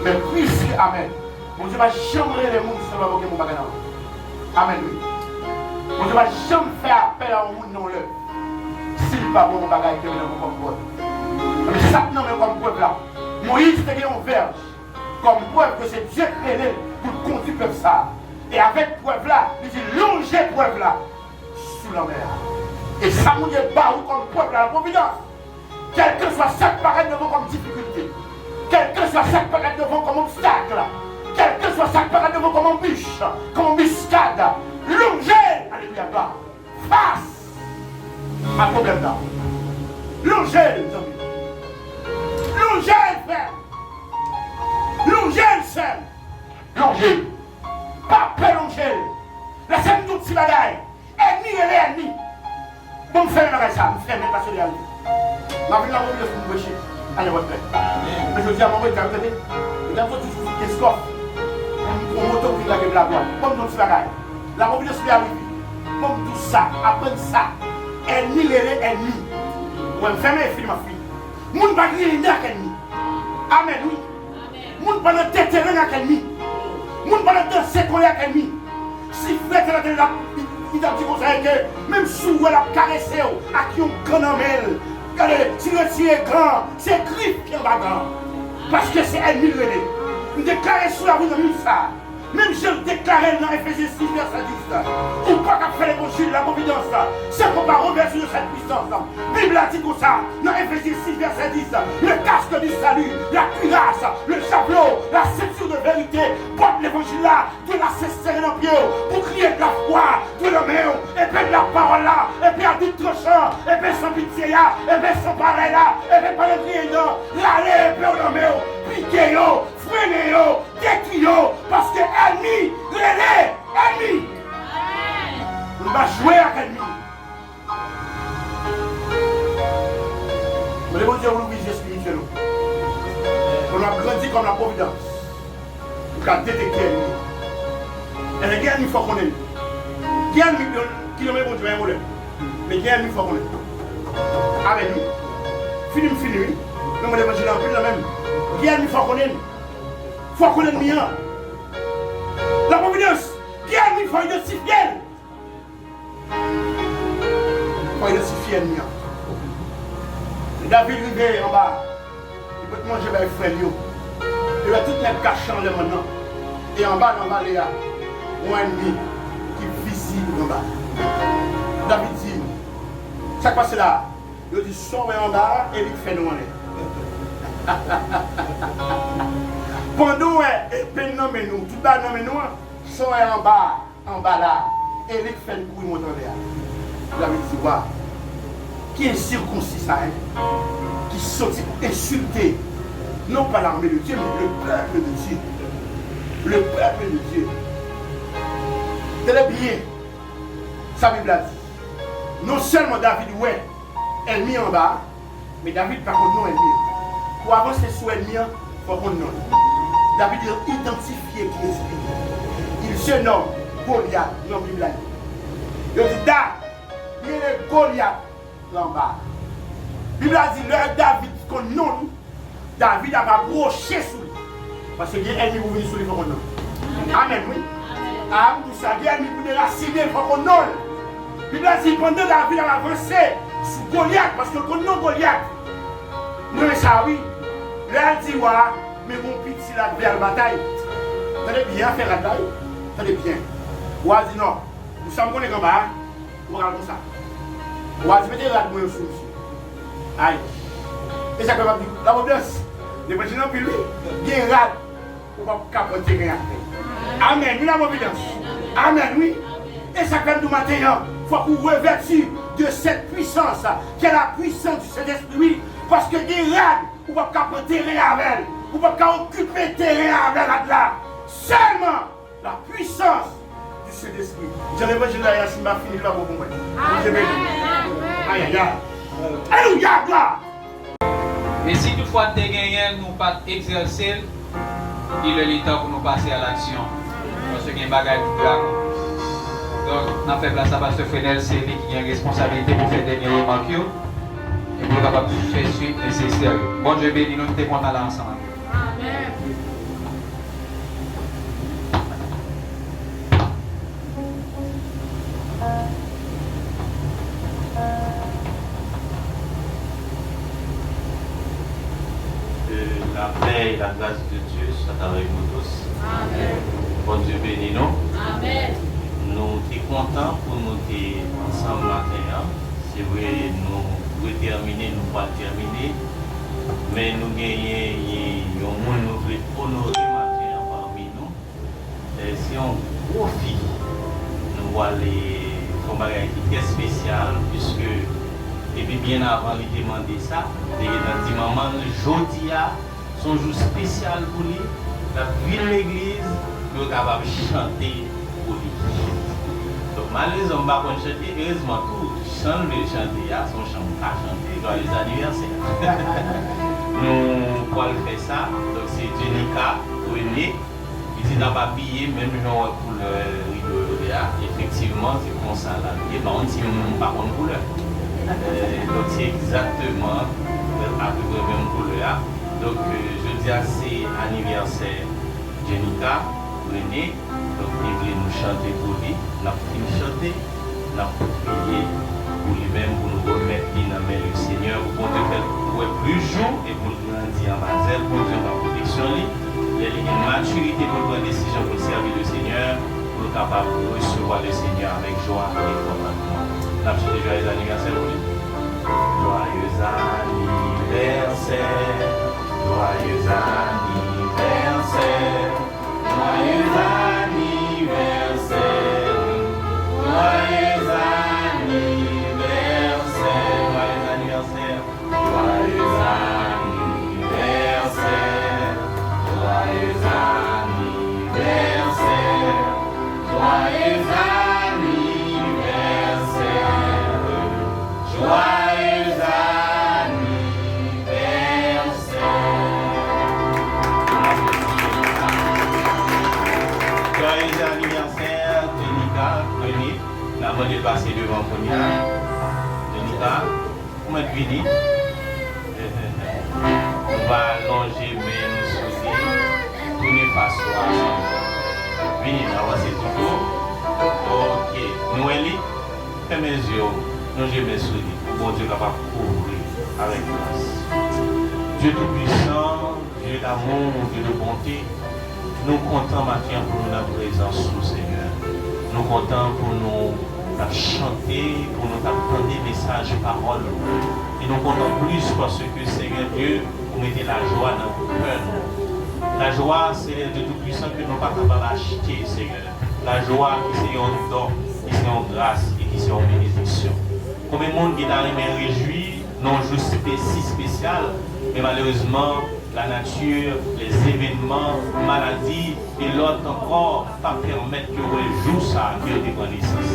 Mais puisque, amen. Mon Dieu va jamais les gens qui sont invoqués pour bagage. Amen. Mon Dieu va jamais faire appel à un monde non le. S'il pas bon bagage qui est comme preuve. Mais ça non mais comme preuve là. Moïse te dit en verge comme preuve que c'est Dieu qui est pour conduire le peuple ça. Et avec preuve là, il dit longer preuve là sous la mer. Et ça nous dit pas comme preuve là la providence. Quel que soit chaque paraît devant comme difficulté. Quel que soit chaque paraît devant comme obstacle. Quel que soit chaque paraît devant comme embûche, comme embuscade. Longer, alléluia, face à problème là. Longer, les amis. Longer, frère. Longer, sœur. Longer. Pas prolonger. Laissez-nous tout petit bagaille. Ennemi et l'ennemi. Bon, me faire ça, me faire même passer derrière. Ma vie, la mort, je vais prêcher. Allez, votre frère. Mais je dis à mon frère, regardez. Regardez, tu souffres qu'est-ce qu'on on moto qui la gueule la voix. Comme tout petit bagaille. La mort, je suis arrivé. Comme tout ça, après ça. Ennemi et l'ennemi. Ou me faire mes filles, ma fille. Moun pas griller avec ennemi. Amen, oui. Moun pas notre tête avec ennemi. Moun pas notre danser avec ennemi. Si frère est là, il a dit que même si vous la caressé à qui on grand amel. Regardez, si le ciel est grand, c'est griffe qui est grand. Parce que c'est ennemi relé. Vous déclarez sous la rue de Moussa. Même je le déclarais dans Ephésiens 6, verset 10. Ou pas qu'à faire l'évangile, la providence. C'est pour pas reverser de cette puissance. La Bible a dit comme ça, dans Ephésiens 6, verset 10. Le casque du salut, la cuirasse, le javelot, la ceinture de vérité. Porte l'évangile là, de la cesser dans le pied. Pour crier de la foi, de l'homme, et puis de la parole là, et puis à tout tranchant, et puis sans pitié là, et puis sans pareil là, et puis pas de crier non. L'allée, et puis au l'homme, piquez yo, freinez yo, détruisez yo, parce que ennemi, relais, ennemi. On va jouer avec ennemi. Mais le bon Dieu vous l'oublie spirituel. On a grandi comme la providence. On a détecté l'ennemi. Et les guerres, il faut qu'on ait. Il y a un kilomètre pour tuer un voleur. Mais il y a un il faut qu'on ait. Avec nous. Fini. Nous avons l'évangile en plus la même. Il y a un il faut qu'on ait. Il faut qu'on ait le mien. La providence. Il y a un il faut identifier. Il faut identifier le mien. David rivé en bas. Il peut te manger avec frère. Il va tout mettre cachant le maintenant. Et en bas dans la vallée, un ennemi qui est visible en bas. David dit, ça passe là. Il dit, son en bas et il fait nous en l'air. Pendant épée nommé nous, tout bas nommé nous, son en bas là, et il fait le coup de monter en l'air. David dit, waouh, qui est circoncis ça, qui sortit pour insulter, non pas l'armée de Dieu, mais le peuple de Dieu. Le peuple de Dieu. Tenez bien, sa Bible a dit. Non seulement David, ouais, ennemi en bas, mais David par contre non ennemi. Pour avancer sur ennemi, il faut qu'on non. David a identifié qui est. Il se nomme Goliath, non Bible a dit. Il dit, il y a Goliath là en bas. La Bible a dit, le David qu'on non, David a pas broché sur lui. Parce que les ennemis vont venir sur lui, il faut qu'on non. Amen, oui. Ah, pour ça, les ennemis vont déraciner, il faut qu'on non. La Bible a dit, pendant David a avancé sur Goliath, parce que qu'on non Goliath. Mais ça, oui. Là, il dit, ouais, mais mon petit là, vers la bataille. Tenez bien, faire la bataille. Tenez bien. Ouais, dit non. Nous sommes connus en bas. Vous regardez comme ça. Ouais, je mettez là, moi, au sous. Aïe. Et ça peut pas dire, la providence. Les petits noms, puis lui, bien rad. Pour pas capoter rien. Amen, oui, la providence. Amen, oui. Et ça fait du matin, il faut qu'on revêtir de cette puissance, qui est la puissance du Saint-Esprit, parce que des règles, on ne peut pas prendre terrain avec elle, on ne peut pas occuper terrain avec elle là. Seulement la puissance du Saint-Esprit. J'ai l'évangile là, il m'a fini là pour moi. Aïe, aïe, aïe. Alléluia, gloire. Et si toutefois nous gagnons, nous pas exercer, il est le temps pour nous passer à l'action. Parce qu'il y a un bagage qui peut accomplir. Donc, on a fait place à Pasteur Fenel, c'est lui qui a une responsabilité pour faire des remarques et pour être capable de faire suite nécessaire. Bon Dieu béni, nous sommes contents là ensemble. Amen. Que la paix et la grâce de Dieu soient avec nous tous. Amen. Bon Dieu béni nous. Amen. Nous sommes contents pour nous être ensemble matin. C'est vrai, nous terminer, nous pas terminer. Mais nous gagnons, un monde nous voulons honorer matin parmi nous. Et si on profite, nous voyons les bagages qui est spécial, puisque depuis bien avant de demander ça, il a dit maman, jeudi son jour spécial pour lui, la ville de l'église, nous sommes capables de chanter pour lui. Donc malheureusement, on ne va pas chanter, heureusement tout, chant de chanter, son chant à chanter, joyeux anniversaire. Nous pouvons faire ça, donc c'est Jenica, René, il n'a pas habillé, même genre pour le rideau, effectivement, c'est comme ça là, et par contre, si on n'a pas de couleur. Donc c'est exactement à peu près la même couleur. Donc je dis à c'est anniversaire Jenica, René, donc il voulait nous chanter pour lui, nous avons chanté, nous avons prié pour lui-même, pour nous remettre dans la main du Seigneur, pour nous faire plus jour et pour nous grandir en bas, pour nous faire la protection. Il y a une maturité pour prendre des décisions pour servir le Seigneur, pour être capable de recevoir le Seigneur avec joie et contentement. Nous avons souhaité joyeux anniversaire pour lui. Joyeux anniversaire, joyeux anniversaire, joyeux anniversaire, joyeux anniversaire, joyeux anniversaire, joyeux anniversaire, joyeux anniversaire, joyeux anniversaire, joyeux anniversaire, Jenica, René, la mode est passée devant Konya. Jenica, comment tu vis? On va allonger, mais nous souhaiter, tourner face à soi. Venez, là, c'est toujours. Ok, nous, Eli, fais mes yeux, nous, j'ai mes souliers. Bon Dieu, capable de couvrir avec grâce. Dieu tout-puissant, Dieu d'amour, Dieu de bonté. Nous comptons maintenant pour nous la présence sous Seigneur. Nous comptons pour nous chanter, pour nous apprendre des messages, paroles. Et nous comptons plus parce que Seigneur Dieu, vous mettez la joie dans nos cœurs. La joie, c'est de tout puissant que nous ne sommes pas capables d'acheter, Seigneur. La joie qui c'est un don, qui c'est en grâce et qui c'est en bénédiction. Comme le monde qui est dans les mains réjouis, non juste si spécial, mais malheureusement, la nature, les événements, maladies et l'autre encore pas permettre que vous jouiez ça qui est devant naissance.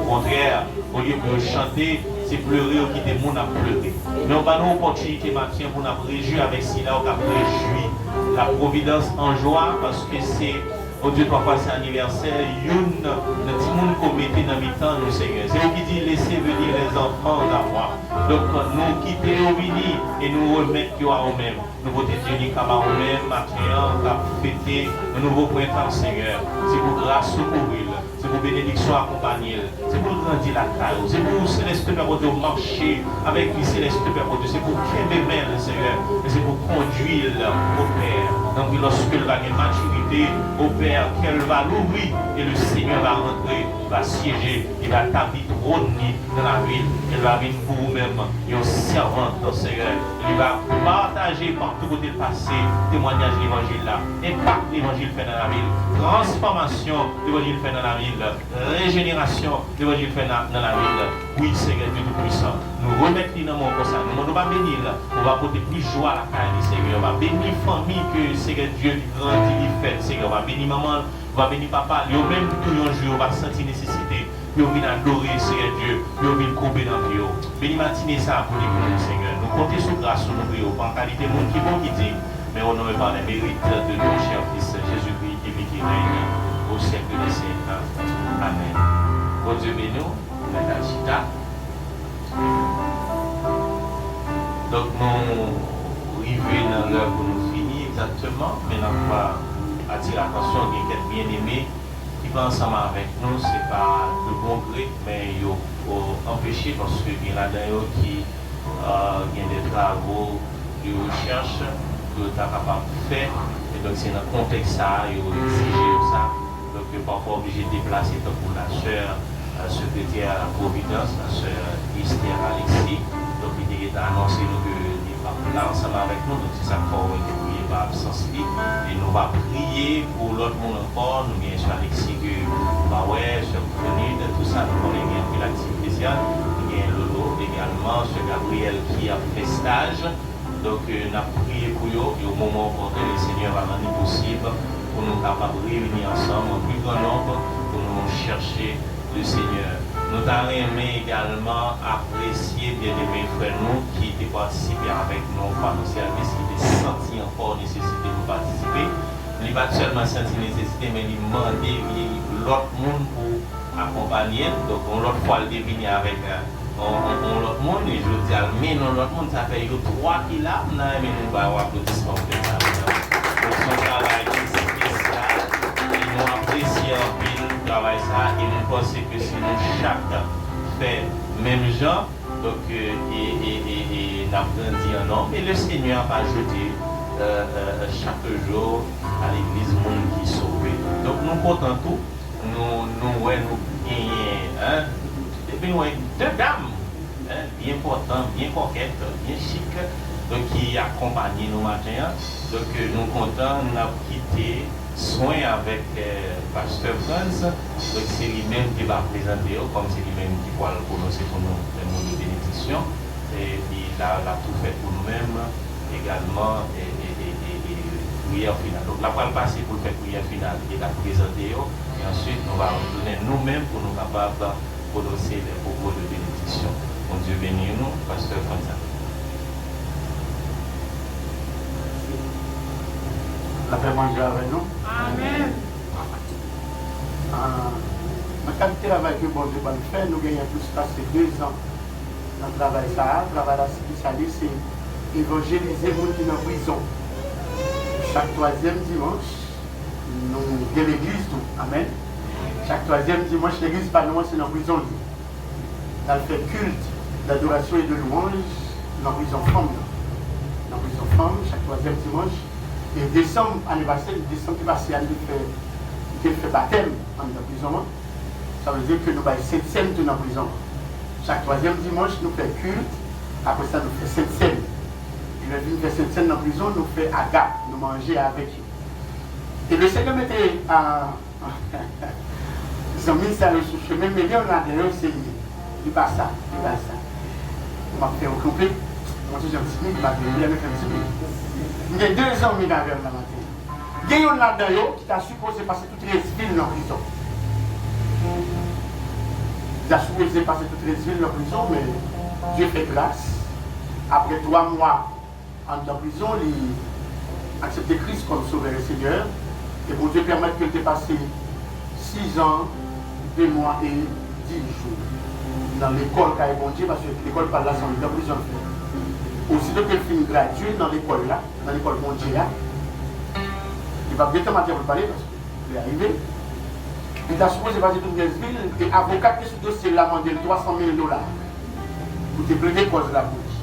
Au contraire, au lieu de chanter, c'est pleurer ou quitter le monde à pleurer. Mais on va nous opportunité matin pour nous réjouir avec cela, on va réjouir la providence en joie parce que c'est oh Dieu, parfois c'est anniversaire, notre monde qu'on mettait dans le temps, nous Seigneur. C'est eux qui dit laissez venir les enfants d'avoir. Donc nous quitter au vini et nous remettre à nous-mêmes. Nous votons Dieu comme à nous-mêmes, maintenant, on va fêter un nouveau printemps, Seigneur. C'est pour grâce secourir, c'est pour bénédiction accompagner, c'est pour grandir la taille, c'est pour Céleste Père de marcher avec lui, Céleste Père de c'est pour qu'aimer même, Seigneur, et c'est pour conduire au Père. Donc lorsque la maturité au Père, qu'elle va l'ouvrir et le Seigneur va rentrer, va siéger, il va établir trôner dans la ville. Il va venir pour vous-même, un servant dans le Seigneur. Il va partager partout côté de passé, témoignage de l'évangile là, impact l'évangile fait dans la ville, transformation l'évangile fait dans la ville, régénération l'évangile fait dans la ville. Oui, Seigneur Dieu Tout-Puissant, nous remettons dans mon conseil, nous ne va bénir, on va porter plus joie à la caille, Seigneur, on va bénir famille que Seigneur Dieu grandit, il fait, Seigneur, on va bénir maman, on va bénir papa, et même tout un jour, on va sentir nécessité. Nous venons adorer, Seigneur Dieu. Nous venons couper dans le vie. Béni matinée ça pour nous, Seigneur. Nous comptons sur grâce, nous prions, pas en qualité de monde qui bon qui dit, mais au nom et par les mérites de notre cher Fils Jésus-Christ qui vit qui règne au siècle des siècles. Amen. Bon Dieu béni nous, la chita. Donc nous arrivons dans l'heure pour nous finir exactement, mais nous va attirer l'attention de quelqu'un bien-aimé qui va ensemble avec nous, ce n'est pas de bon gré, mais il faut empêcher parce qu'il y a là-dedans qui ont des travaux de recherche que tu es capable de faire. Et donc c'est dans le contexte ça, il faut exiger ça. Donc il n'est parfois obligé de déplacer pour la sœur secrétaire à la Providence, la sœur Esther Alexis. Donc il a annoncé nous que là ensemble avec nous, donc c'est ça qu'il faut prier par absence. Et nous allons prier pour l'autre monde encore. Nous bien sûr Alexis que ouais, sur Cronide, tout ça, nous avons une activité spéciale. Nous avons Lolo également, sur Gabriel qui a fait stage. Donc nous avons prié pour eux et au moment où le Seigneur va rendre possible pour nous capables de réunir ensemble en plus grand nombre pour nous chercher le Seigneur. Nous avons aimé également apprécier bien aimés frères nous qui étaient participés avec nous par nos services, qui étaient sentis encore nécessité de participer. Il n'a pas seulement senti nécessité, mais il demandait l'autre monde pour accompagner. Donc, on l'autre fois, il est venu avec l'autre monde, et je dis, mais non, l'autre monde, ça fait 3 qui là, mais nous allons applaudissement pour ça. Donc, son travail est spécial, et nous apprécions le travail ça, et nous pensons que si nous chacun fait même genre, donc, et n'a grandi en homme, et le Seigneur va ajouter chaque jour à l'église monde qui est sauvé. Donc nous comptons tout, nous gagnons deux dames bien importantes, bien coquettes, bien chic, donc qui accompagnent nous matin. Donc nous comptons, nous avons quitté soin avec Pasteur Franz, donc c'est lui-même qui va présenter, comme c'est lui-même qui va le prononcer pour nous les mots de bénédiction, et il a tout fait pour nous-mêmes également. Prière finale. Donc, la va passer pour faire prière finale et la présenter. Et ensuite, nous allons retourner nous-mêmes pour nous capables de prononcer les propos de bénédiction. Mon Dieu bénisse nous, Pasteur Franza. La paix manger avec nous. Amen. Dans le travail que bon Dieu va nous faire, nous gagnons plus passé 2 ans dans le travail ça. Le travail spécialiste, c'est évangéliser les gens qui sont en prison. Chaque 3e dimanche, nous avons l'église tout. Amen. Chaque 3e dimanche, l'église pas nous, c'est dans la prison. Nous avons fait culte d'adoration et de louange dans la prison femme. Dans la prison femme, chaque 3e dimanche. Et décembre, anniversaire, décembre qui passe, il fait baptême dans la prison. Ça veut dire que nous avons 7e dans la prison. Chaque 3e dimanche, nous faisons culte. Après ça, nous faisons 7e. Il a vu faire cette scène dans la prison, nous fait agape, nous manger avec eux. Et le Seigneur mettait en. Ils ont mis ça sur le chemin, mais bien on a d'ailleurs essayé. Il pas ça, il pas ça. On m'a fait au complet. Moi, j'ai un petit mec, il m'a fait un petit mec. Il y a 2 ans, il m'a fait la matin. Il y a un là-dedans qui t'a supposé passer toutes les villes dans la prison. Il a supposé passer toutes les villes dans la prison, mais Dieu fait grâce. Après 3 mois, en prison, il a accepté Christ comme sauveur et Seigneur. Et pour Dieu permettre qu'il ait passé 6 ans, 2 mois et 10 jours dans l'école qu'a Dieu, parce que l'école par là, c'est en prison. Aussitôt qu'il finit gradué dans l'école là, dans l'école Dieu là, il va bientôt m'attendre pour parler parce qu'il est arrivé. Il a supposé passer toute une ville et avocat qui est sur le dossier l'a demandé $300,000 pour te plaider cause de la bouche.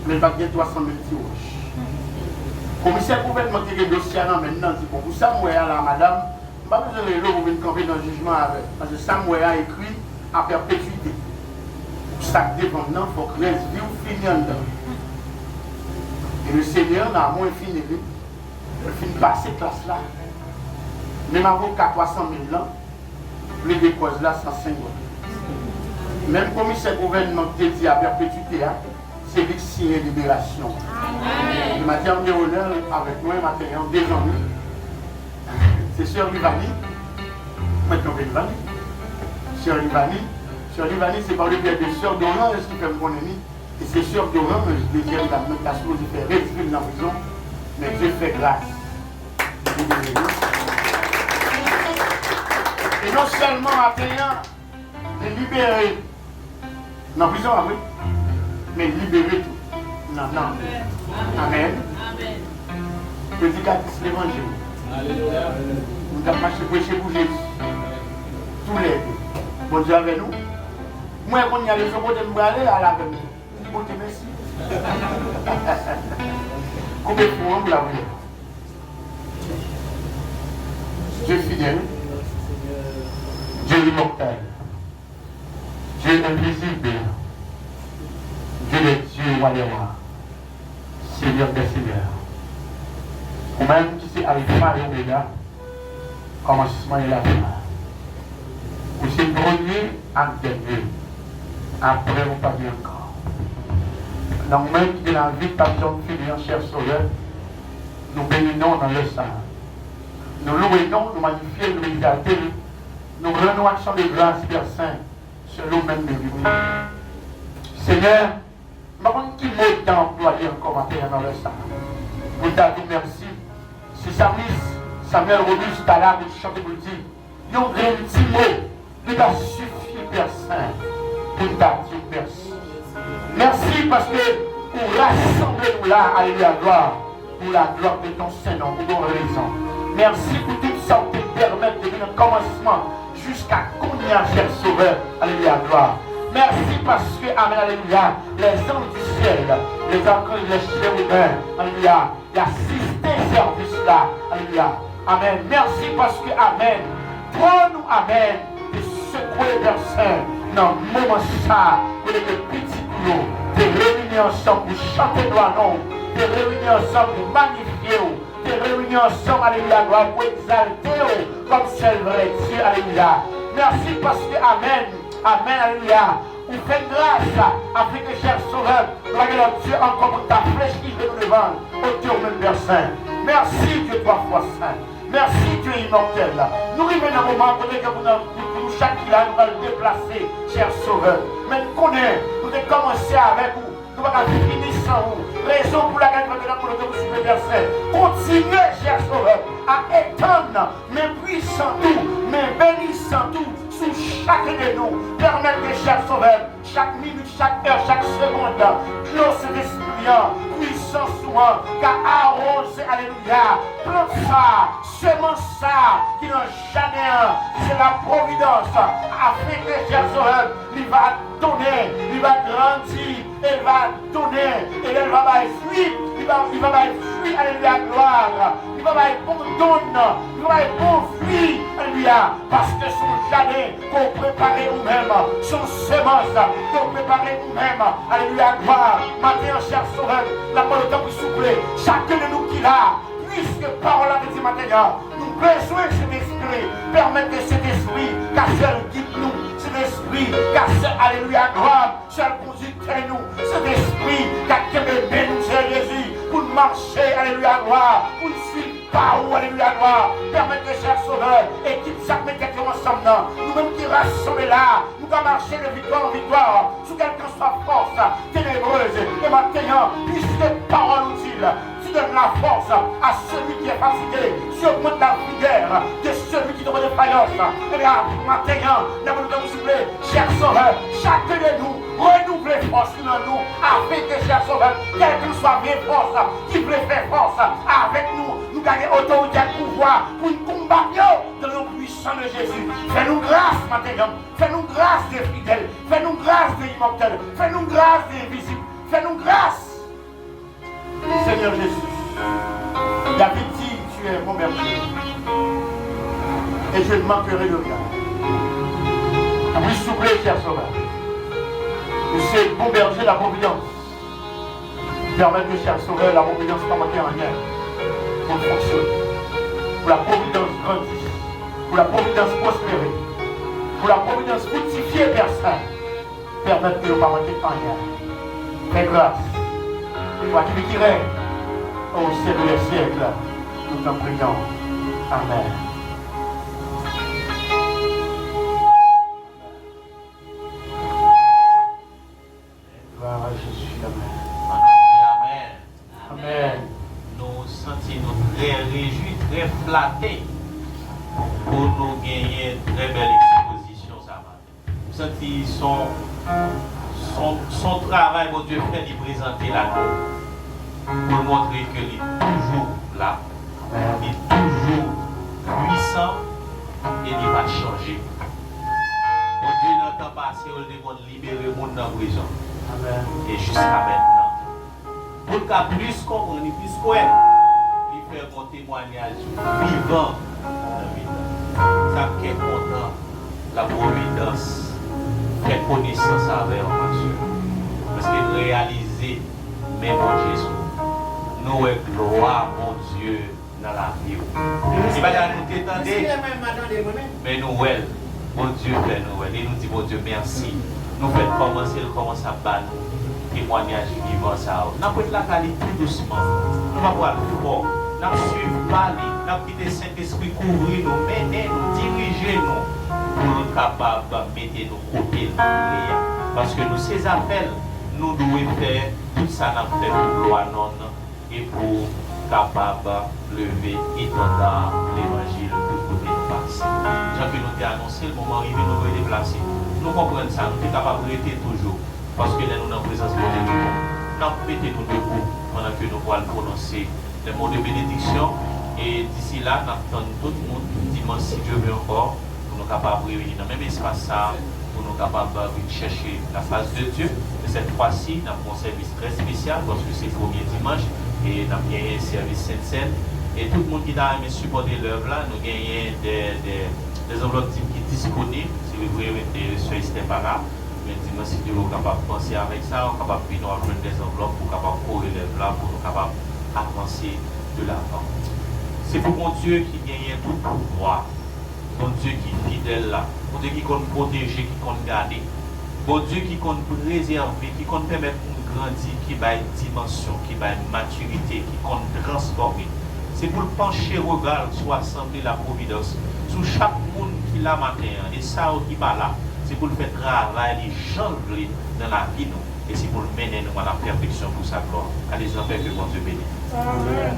Mais il va gagner 300 000 tiroches. Le commissaire gouvernement qui a le dossier maintenant dit bon, pour ça, moi, là, madame, Pas besoin de l'eau pour venir camper dans le jugement avec. Parce que Samuel a écrit à perpétuité. Chaque dépendant, il faut que reste vie ou finir dedans. Et le Seigneur n'a moins fini. Il finit par cette classe-là. Même avant 300 000 ans, les deux causes-là sont 5 ans. Même comme ce gouvernement qui dit à perpétuité, c'est lui qui signe libération. Le matin de honneur avec moi, matin en déjeuner. C'est Sœur Livani. Maintenant, Livani. Sœur Livani, c'est par le biais de Sœur d'Orange qui fait mon ami. Et c'est Sœur d'Orange, deuxième dame, qui a supposé faire respirer dans la prison. Mais Dieu fait grâce. Et non seulement matin, de libérer dans la prison, oui, mais libérer tout. Non. Amen. Prédicatrice l'évangile. Alléluia. Nous avons marché prêcher pour Jésus. Tous les deux. Bon Dieu avec nous. Moi, quand il y a les autres, je vais aller à la avec nous. Bon Dieu, merci. Combien de fois vous l'avez? Dieu fidèle. Dieu immortel. Dieu invisible. Dieu des dieux, royaume. Seigneur des seigneurs. Ou même qui c'est Alpha et Omega, commencement et la fin. Ou c'est le premier acte dernier. Après, on pas bien encore. Donc, même qui est dans la vie, pas besoin de finir, cher sauveur, nous bénissons dans le sang. Nous louons, nous magnifions, nous exaltons, nous rendons action de grâce, Père Saint, selon même de lui. Seigneur, je ne sais pas qui mot t'as employé encore matin dans le sang. Pour t'avouer merci. Si Samuel Robuste est là pour chanter pour dire, il y a un petit mot qui t'a suffi, Père Saint, pour t'avouer merci. Merci parce que vous rassemblez nous là, alléluia, gloire, pour la gloire de ton Saint-Nom, pour ton raison. Merci pour tout ça qui te permet de venir au commencement jusqu'à combien, cher Sauveur, alléluia, gloire. Merci parce que, amen, alléluia, les anges du ciel, les anges, les chérubins, alléluia, il y a assisté service là, alléluia, amen. Merci parce que, amen, prends-nous, amen, de secouer vers Saint dans le moment ça, pour les petits boulots, de réunir ensemble pour chanter nos noms, de réunir ensemble pour magnifier, de réunir ensemble, alléluia, pour exalter comme c'est le vrai Dieu, alléluia. Merci parce que, amen. Amen, alléluia. Vous faites grâce afin que, cher Sauveur, notre Dieu, encore pour ta flèche qui veut nous devant, au Dieu même Père Saint. Merci, Dieu, 3 fois Saint. Merci, Dieu immortel. Nous arrivons dans un moment où nous, chaque là, nous allons le déplacer, cher Sauveur. Mais nous connaissons, nous devons commencer avec vous. Nous allons finir sans vous. Raison pour laquelle nous devons nous soulever, Père Saint. Continuez, cher Sauveur, à étendre mes puissants tout, mes bénissants tout. Chacun de nous, permettre que chaque sauveur, chaque minute, chaque heure, chaque seconde, close cet esprit, puissant souvent, car arrose, alléluia, plante ça, semence ça, qui n'a jamais un, c'est la providence, afin que chaque sauveur, il va donner, il va grandir, il va donner, et il va fuir, il va fuir, alléluia, gloire, il va bon donne, il va bon fuir, alléluia, parce que son jardin qu'on préparait nous-mêmes, son semence qu'on préparait nous-mêmes, alléluia, gloire, matin, cher sauveur, la parole de vous souffler, chacun de nous qui l'a, puisque parole a dit matin, nous besoin de cet esprit, permettre que cet esprit, car seul guide nous, cet esprit, car seul, alléluia, gloire, seul conduit nous, cet esprit, car que nous, Seigneur Jésus, pour marcher, alléluia, gloire, pour suivre par où, alléluia, gloire, permettre que cher sauveur, et qu'il chaque métier ensemble, nous-mêmes qui rassemblons là, nous allons marcher de victoire en victoire, sous quelle que soit force ténébreuse, et maintenant, puisque parole utile, tu donnes la force à celui qui est fatigué, tu augmentes la vigueur de celui qui demande défaillance. Et bien, maintenant, nous allons vous souffler, cher sauveur, chacun de nous, renouveler force dans nous, afin que, cher sauveur, quelle que soit mes forces, qui veut faire force avec nous, nous gagner autorité et pouvoir pour nous combattre dans le puissant de Jésus. Fais-nous grâce maintenant, fais-nous grâce des fidèles, fais-nous grâce des immortels, fais-nous grâce des invisibles, fais-nous grâce. Seigneur Jésus, David dit, tu es mon berger. et je ne manquerai de rien. Oui, s'il vous plaît, cher Sauveur. C'est bon berger, la providence. Permettre que, cher Sauveur, la providence pas manquer en rien pour fonctionner. Pour la providence grandir. Pour la providence prospérer. Pour la providence fructifier personne. Permettre que nous ne pas manquer en rien. Fais grâce. Toi qui règne au siècle des siècles, nous t'en prions. Amen. Gloire à Jésus. Amen. Amen. Amen. Nous sentons très réjouis, très flattés pour nous gagner une très belle exposition ça va. Nous sentons son travail, mon Dieu, fait de présenter la nous pour montrer qu'il est toujours là, il est toujours puissant et il va changer. Mon Dieu, dans le temps passé, il demande de libérer le monde dans la prison. Amen. Et jusqu'à maintenant. Pour qu'à plus comprendre, plus quoi, il fait mon témoignage vivant dans la vie. Ça qui est content, la providence, fait connaissance avec moi. Parce que réaliser, mais mon Jésus, nous est gloire, mon Dieu, dans la vie. Si pas nous t'étendez, mais nous, elle, mon Dieu fait nous, et nous dit, mon Dieu, merci. Nous faisons commencer à battre nous, témoignage vivant ça. Nous avons la qualité tout doucement. Nous allons voir le fort. Nous allons suivre, parler, nous allons quitter Saint-Esprit, couvrir nous, mener nous, diriger nous, pour nous capables de mettre nos côtés. Parce que nous, ces appels, nous devons faire tout ça dans pour gloire non et pour capable lever étendard l'évangile de tout côté de passe. Jean que nous avons annoncé, le moment arrivé, nous devons déplacer. Nous comprenons ça, nous sommes capables de rester toujours. Parce que là, nous sommes en présence de Dieu. Nous mettons-nous debout pendant que nous allons prononcer les mots de bénédiction. Et d'ici là, nous attendons tout le monde, dimanche, si Dieu veut encore, pour nous capables de réunir dans le même espace, pour nous capables de chercher la face de Dieu. Et cette fois-ci, nous avons un service très spécial parce que c'est le premier dimanche et nous avons gagné un service Sainte-Seine. Et tout le monde qui a aimé supporter l'œuvre là, nous gagnons des enveloppes qui sont disponibles. Si vous voulez, sur Estépara. Mais dis-moi si Dieu est capable de penser avec ça, on est capable de nous apprendre des enveloppes pour capable courir l'œuvre là, pour nous capable avancer de l'avant. C'est pour mon Dieu qui gagne tout pouvoir. Mon Dieu qui est fidèle là. Mon Dieu qui compte protéger, qui compte garder. Mon Dieu qui compte préserver, qui compte permettre de grandir, qui va une dimension, qui va une maturité, qui compte transformer. C'est pour pencher le regard sur l'Assemblée la Providence, sur chaque monde qui l'a matin, et ça qui va là. C'est pour le faire travailler, les gens dans la vie, nous. Et c'est pour le mener nous à la perfection pour sa gloire. Allez-y, en fait, que mon Dieu bénisse. Amen.